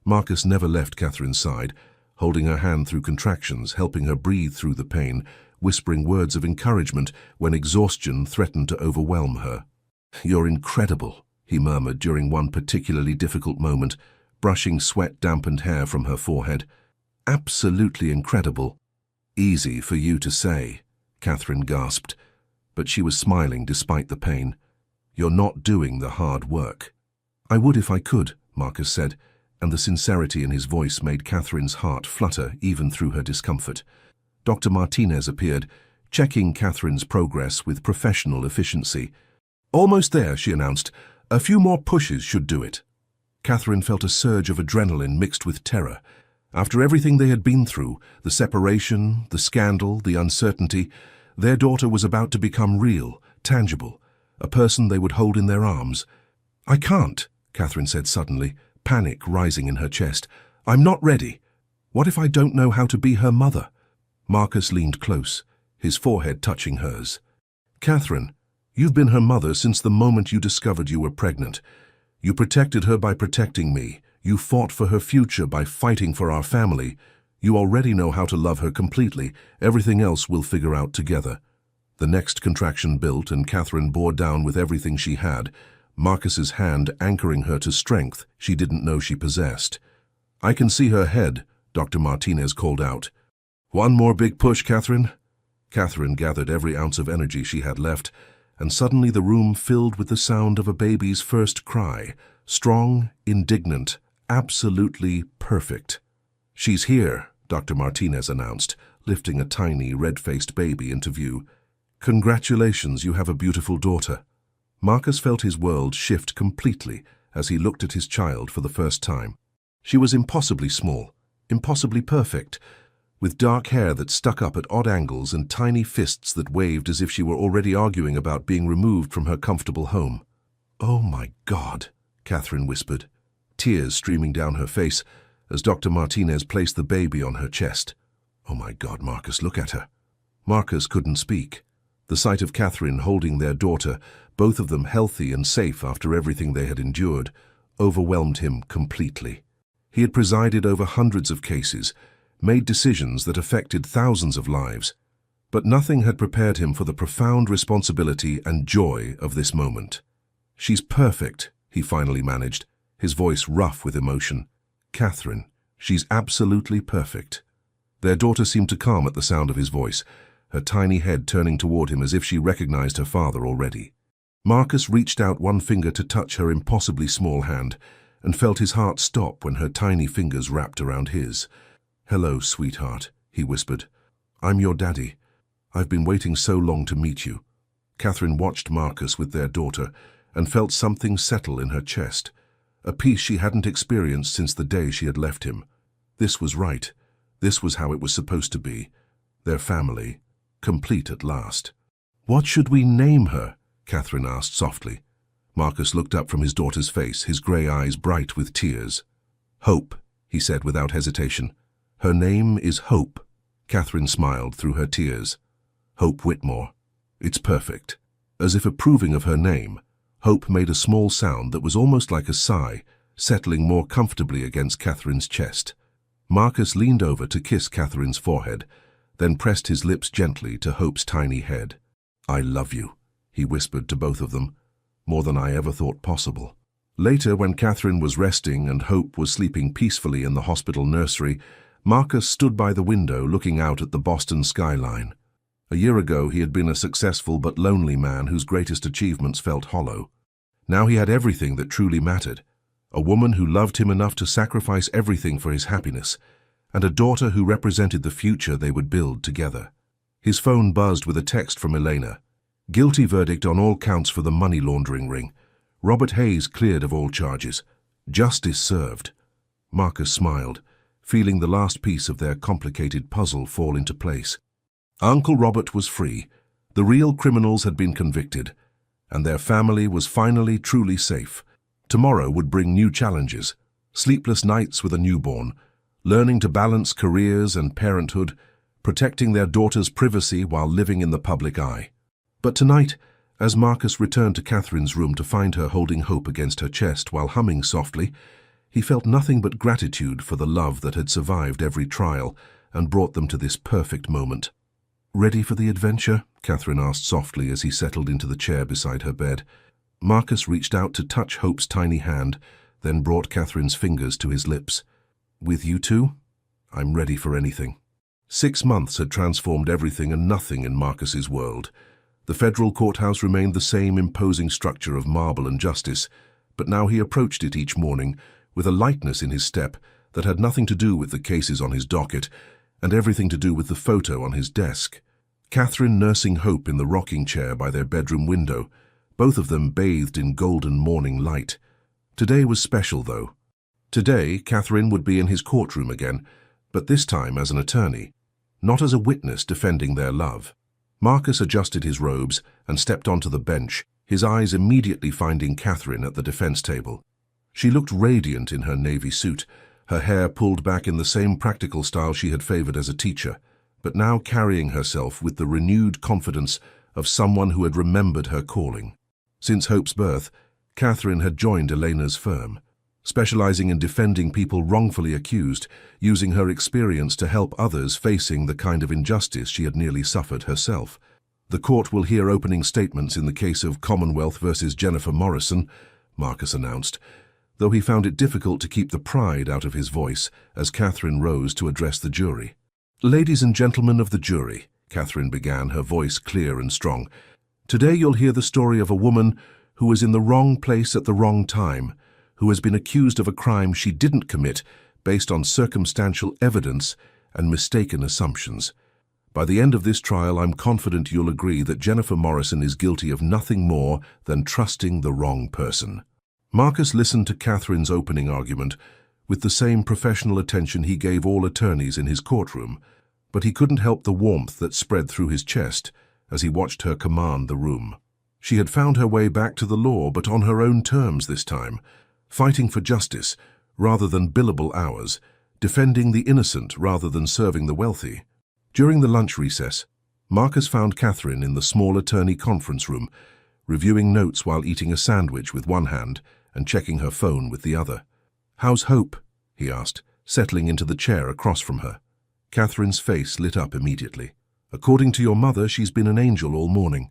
Marcus never left Catherine's side, holding her hand through contractions, helping her breathe through the pain, whispering words of encouragement when exhaustion threatened to overwhelm her. "You're incredible," he murmured during one particularly difficult moment, brushing sweat-dampened hair from her forehead. "Absolutely incredible." "Easy for you to say," Catherine gasped, but she was smiling despite the pain. "You're not doing the hard work." "I would if I could," Marcus said, and the sincerity in his voice made Catherine's heart flutter even through her discomfort. Dr. Martinez appeared, checking Catherine's progress with professional efficiency. "Almost there," she announced. "A few more pushes should do it." Catherine felt a surge of adrenaline mixed with terror. After everything they had been through, the separation, the scandal, the uncertainty, their daughter was about to become real, tangible, a person they would hold in their arms. "I can't," Catherine said suddenly, panic rising in her chest. "I'm not ready. What if I don't know how to be her mother?" Marcus leaned close, his forehead touching hers. "Catherine, you've been her mother since the moment you discovered you were pregnant. You protected her by protecting me. You fought for her future by fighting for our family. You already know how to love her completely. Everything else we'll figure out together." The next contraction built, and Catherine bore down with everything she had, Marcus's hand anchoring her to strength she didn't know she possessed. "I can see her head," Dr. Martinez called out. "One more big push, Catherine." Catherine gathered every ounce of energy she had left, and suddenly the room filled with the sound of a baby's first cry, strong, indignant, absolutely perfect. "She's here," Dr. Martinez announced, lifting a tiny, red-faced baby into view. "Congratulations, you have a beautiful daughter." Marcus felt his world shift completely as he looked at his child for the first time. She was impossibly small, impossibly perfect, with dark hair that stuck up at odd angles and tiny fists that waved as if she were already arguing about being removed from her comfortable home. "Oh my God," Catherine whispered, tears streaming down her face as Dr. Martinez placed the baby on her chest. "Oh my God, Marcus, look at her." Marcus couldn't speak. The sight of Catherine holding their daughter, both of them healthy and safe after everything they had endured, overwhelmed him completely. He had presided over hundreds of cases, made decisions that affected thousands of lives, but nothing had prepared him for the profound responsibility and joy of this moment. "She's perfect," he finally managed, his voice rough with emotion. "Catherine, she's absolutely perfect." Their daughter seemed to calm at the sound of his voice, her tiny head turning toward him as if she recognized her father already. Marcus reached out one finger to touch her impossibly small hand, and felt his heart stop when her tiny fingers wrapped around his. "Hello, sweetheart," he whispered. "I'm your daddy. I've been waiting so long to meet you. Catherine watched Marcus with their daughter and felt something settle in her chest, a peace she hadn't experienced since the day she had left him. This was right. This was how it was supposed to be. Their family, complete at last. What should we name her? Catherine asked softly. Marcus looked up from his daughter's face, his grey eyes bright with tears. Hope, he said without hesitation. Her name is Hope. Catherine smiled through her tears. Hope Whitmore. It's perfect. As if approving of her name, Hope made a small sound that was almost like a sigh, settling more comfortably against Catherine's chest. Marcus leaned over to kiss Catherine's forehead, then pressed his lips gently to Hope's tiny head. I love you, he whispered to both of them, more than I ever thought possible. Later, when Catherine was resting and Hope was sleeping peacefully in the hospital nursery, Marcus stood by the window looking out at the Boston skyline. A year ago, he had been a successful but lonely man whose greatest achievements felt hollow. Now he had everything that truly mattered, a woman who loved him enough to sacrifice everything for his happiness, and a daughter who represented the future they would build together. His phone buzzed with a text from Elena. Guilty verdict on all counts for the money laundering ring. Robert Hayes cleared of all charges. Justice served. Marcus smiled, feeling the last piece of their complicated puzzle fall into place. Uncle Robert was free, the real criminals had been convicted, and their family was finally truly safe. Tomorrow would bring new challenges, sleepless nights with a newborn, learning to balance careers and parenthood, protecting their daughter's privacy while living in the public eye. But tonight, as Marcus returned to Catherine's room to find her holding Hope against her chest while humming softly, he felt nothing but gratitude for the love that had survived every trial and brought them to this perfect moment. Ready for the adventure? Catherine asked softly as he settled into the chair beside her bed. Marcus reached out to touch Hope's tiny hand, then brought Catherine's fingers to his lips. With you two? I'm ready for anything. 6 months had transformed everything and nothing in Marcus's world. The federal courthouse remained the same imposing structure of marble and justice, but now he approached it each morning with a lightness in his step that had nothing to do with the cases on his docket and everything to do with the photo on his desk. Catherine nursing Hope in the rocking chair by their bedroom window, both of them bathed in golden morning light. Today was special, though. Today, Catherine would be in his courtroom again, but this time as an attorney, not as a witness defending their love. Marcus adjusted his robes and stepped onto the bench, his eyes immediately finding Catherine at the defense table. She looked radiant in her navy suit, her hair pulled back in the same practical style she had favored as a teacher, but now carrying herself with the renewed confidence of someone who had remembered her calling. Since Hope's birth, Catherine had joined Elena's firm, specializing in defending people wrongfully accused, using her experience to help others facing the kind of injustice she had nearly suffered herself. The court will hear opening statements in the case of Commonwealth versus Jennifer Morrison, Marcus announced, though he found it difficult to keep the pride out of his voice as Catherine rose to address the jury. Ladies and gentlemen of the jury, Catherine began, her voice clear and strong, today you'll hear the story of a woman who was in the wrong place at the wrong time, who has been accused of a crime she didn't commit based on circumstantial evidence and mistaken assumptions. By the end of this trial, I'm confident you'll agree that Jennifer Morrison is guilty of nothing more than trusting the wrong person. Marcus listened to Catherine's opening argument with the same professional attention he gave all attorneys in his courtroom, but he couldn't help the warmth that spread through his chest as he watched her command the room. She had found her way back to the law, but on her own terms this time, fighting for justice rather than billable hours, defending the innocent rather than serving the wealthy. During the lunch recess, Marcus found Catherine in the small attorney conference room, reviewing notes while eating a sandwich with one hand and checking her phone with the other. "How's Hope?" he asked, settling into the chair across from her. Catherine's face lit up immediately. "According to your mother, she's been an angel all morning.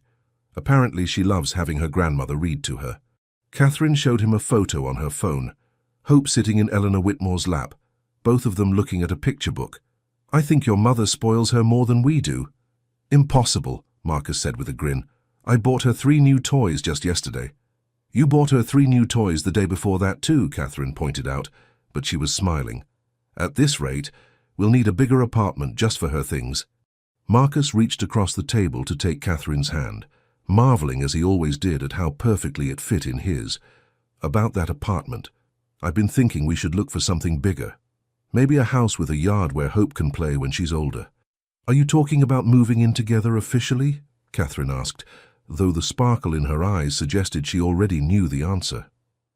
Apparently she loves having her grandmother read to her." Catherine showed him a photo on her phone, Hope sitting in Eleanor Whitmore's lap, both of them looking at a picture book. "I think your mother spoils her more than we do." "Impossible," Marcus said with a grin. "I bought her 3 new toys just yesterday." "You bought her 3 new toys the day before that too," Catherine pointed out, but she was smiling. "At this rate, we'll need a bigger apartment just for her things." Marcus reached across the table to take Catherine's hand, marveling as he always did at how perfectly it fit in his. About that apartment. I've been thinking we should look for something bigger. Maybe a house with a yard where Hope can play when she's older. Are you talking about moving in together officially? Catherine asked, though the sparkle in her eyes suggested she already knew the answer.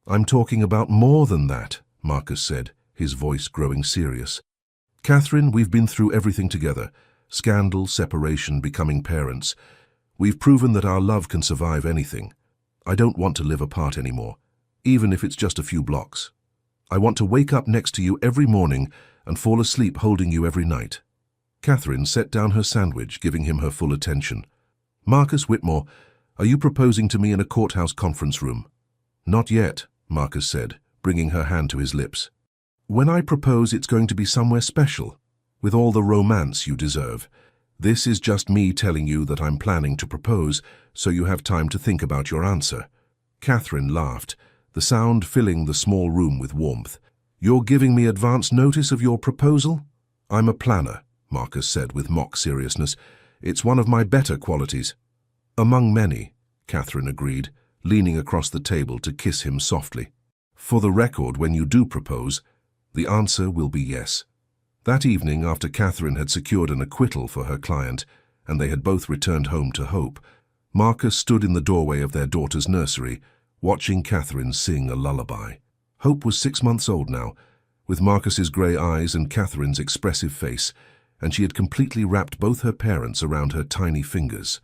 I'm talking about more than that, Marcus said, his voice growing serious. Catherine, we've been through everything together. Scandal, separation, becoming parents. We've proven that our love can survive anything. I don't want to live apart anymore, even if it's just a few blocks. I want to wake up next to you every morning and fall asleep holding you every night. Catherine set down her sandwich, giving him her full attention. Marcus Whitmore, are you proposing to me in a courthouse conference room? Not yet, Marcus said, bringing her hand to his lips. When I propose, it's going to be somewhere special, with all the romance you deserve. This is just me telling you that I'm planning to propose, so you have time to think about your answer. Catherine laughed, the sound filling the small room with warmth. You're giving me advance notice of your proposal? I'm a planner, Marcus said with mock seriousness. It's one of my better qualities. Among many, Catherine agreed, leaning across the table to kiss him softly. For the record, when you do propose, the answer will be yes. That evening, after Catherine had secured an acquittal for her client, and they had both returned home to Hope, Marcus stood in the doorway of their daughter's nursery, watching Catherine sing a lullaby. Hope was 6 months old now, with Marcus's grey eyes and Catherine's expressive face, and she had completely wrapped both her parents around her tiny fingers.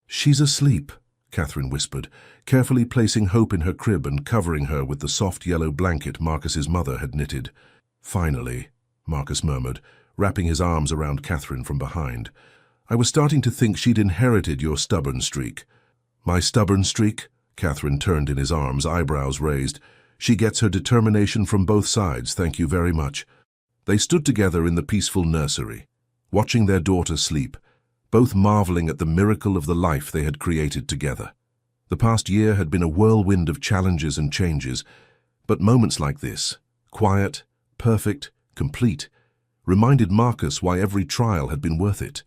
She's asleep, Catherine whispered, carefully placing Hope in her crib and covering her with the soft yellow blanket Marcus's mother had knitted. Finally, Marcus murmured, wrapping his arms around Catherine from behind. I was starting to think she'd inherited your stubborn streak. My stubborn streak? Catherine turned in his arms, eyebrows raised. She gets her determination from both sides, thank you very much. They stood together in the peaceful nursery, watching their daughter sleep, both marveling at the miracle of the life they had created together. The past year had been a whirlwind of challenges and changes, but moments like this, quiet, perfect, complete, reminded Marcus why every trial had been worth it.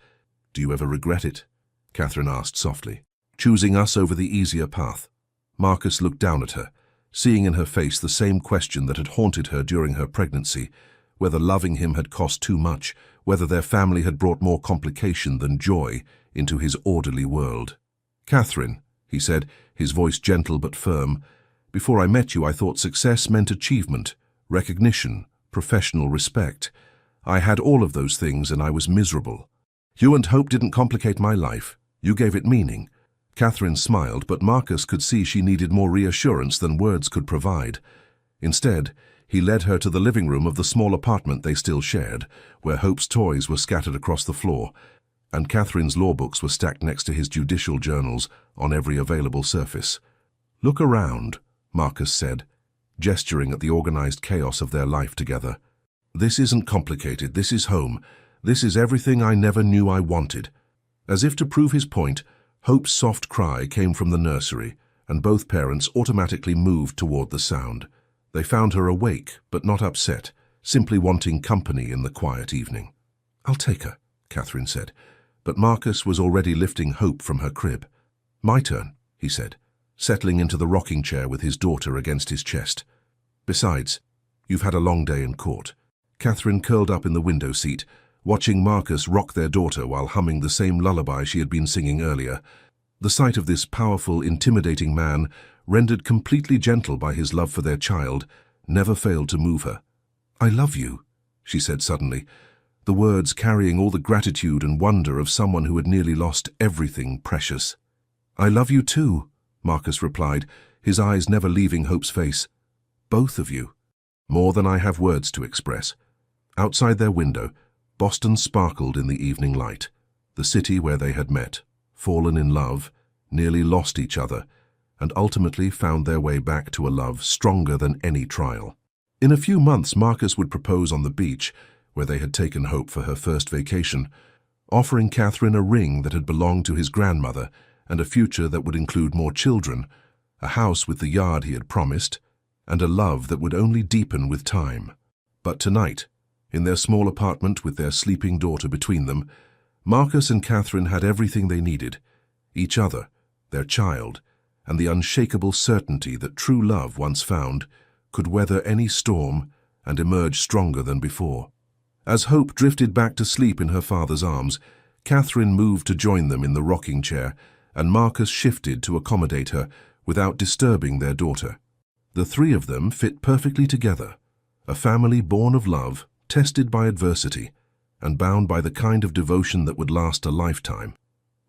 Do you ever regret it? Catherine asked softly, choosing us over the easier path. Marcus looked down at her, seeing in her face the same question that had haunted her during her pregnancy, whether loving him had cost too much, whether their family had brought more complication than joy into his orderly world. Catherine, he said, his voice gentle but firm, before I met you I thought success meant achievement, recognition, professional respect. I had all of those things and I was miserable. You and Hope didn't complicate my life. You gave it meaning. Catherine smiled, but Marcus could see she needed more reassurance than words could provide. Instead, he led her to the living room of the small apartment they still shared, where Hope's toys were scattered across the floor, and Catherine's law books were stacked next to his judicial journals on every available surface. Look around, Marcus said, gesturing at the organized chaos of their life together. This isn't complicated, this is home. This is everything I never knew I wanted. As if to prove his point, Hope's soft cry came from the nursery, and both parents automatically moved toward the sound. They found her awake, but not upset, simply wanting company in the quiet evening. I'll take her, Catherine said, but Marcus was already lifting Hope from her crib. My turn, he said, settling into the rocking chair with his daughter against his chest. Besides, you've had a long day in court. Catherine curled up in the window seat, watching Marcus rock their daughter while humming the same lullaby she had been singing earlier. The sight of this powerful, intimidating man, rendered completely gentle by his love for their child, never failed to move her. I love you, she said suddenly, the words carrying all the gratitude and wonder of someone who had nearly lost everything precious. I love you too, Marcus replied, his eyes never leaving Hope's face. Both of you. More than I have words to express. Outside their window, Boston sparkled in the evening light, the city where they had met, fallen in love, nearly lost each other, and ultimately found their way back to a love stronger than any trial. In a few months, Marcus would propose on the beach, where they had taken Hope for her first vacation, offering Catherine a ring that had belonged to his grandmother and a future that would include more children, a house with the yard he had promised, and a love that would only deepen with time. But tonight, in their small apartment with their sleeping daughter between them, Marcus and Catherine had everything they needed: each other, their child, and the unshakable certainty that true love, once found, could weather any storm and emerge stronger than before. As Hope drifted back to sleep in her father's arms, Catherine moved to join them in the rocking chair, and Marcus shifted to accommodate her without disturbing their daughter. The three of them fit perfectly together, a family born of love, tested by adversity, and bound by the kind of devotion that would last a lifetime.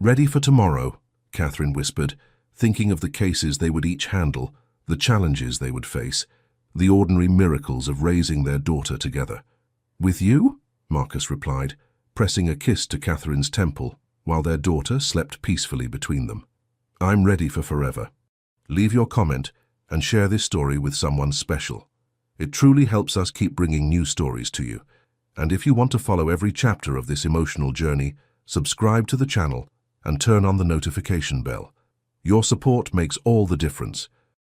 "Ready for tomorrow," Catherine whispered, thinking of the cases they would each handle, the challenges they would face, the ordinary miracles of raising their daughter together. "With you?" Marcus replied, pressing a kiss to Catherine's temple, while their daughter slept peacefully between them. "I'm ready for forever." Leave your comment and share this story with someone special. It truly helps us keep bringing new stories to you. And if you want to follow every chapter of this emotional journey, subscribe to the channel and turn on the notification bell. Your support makes all the difference.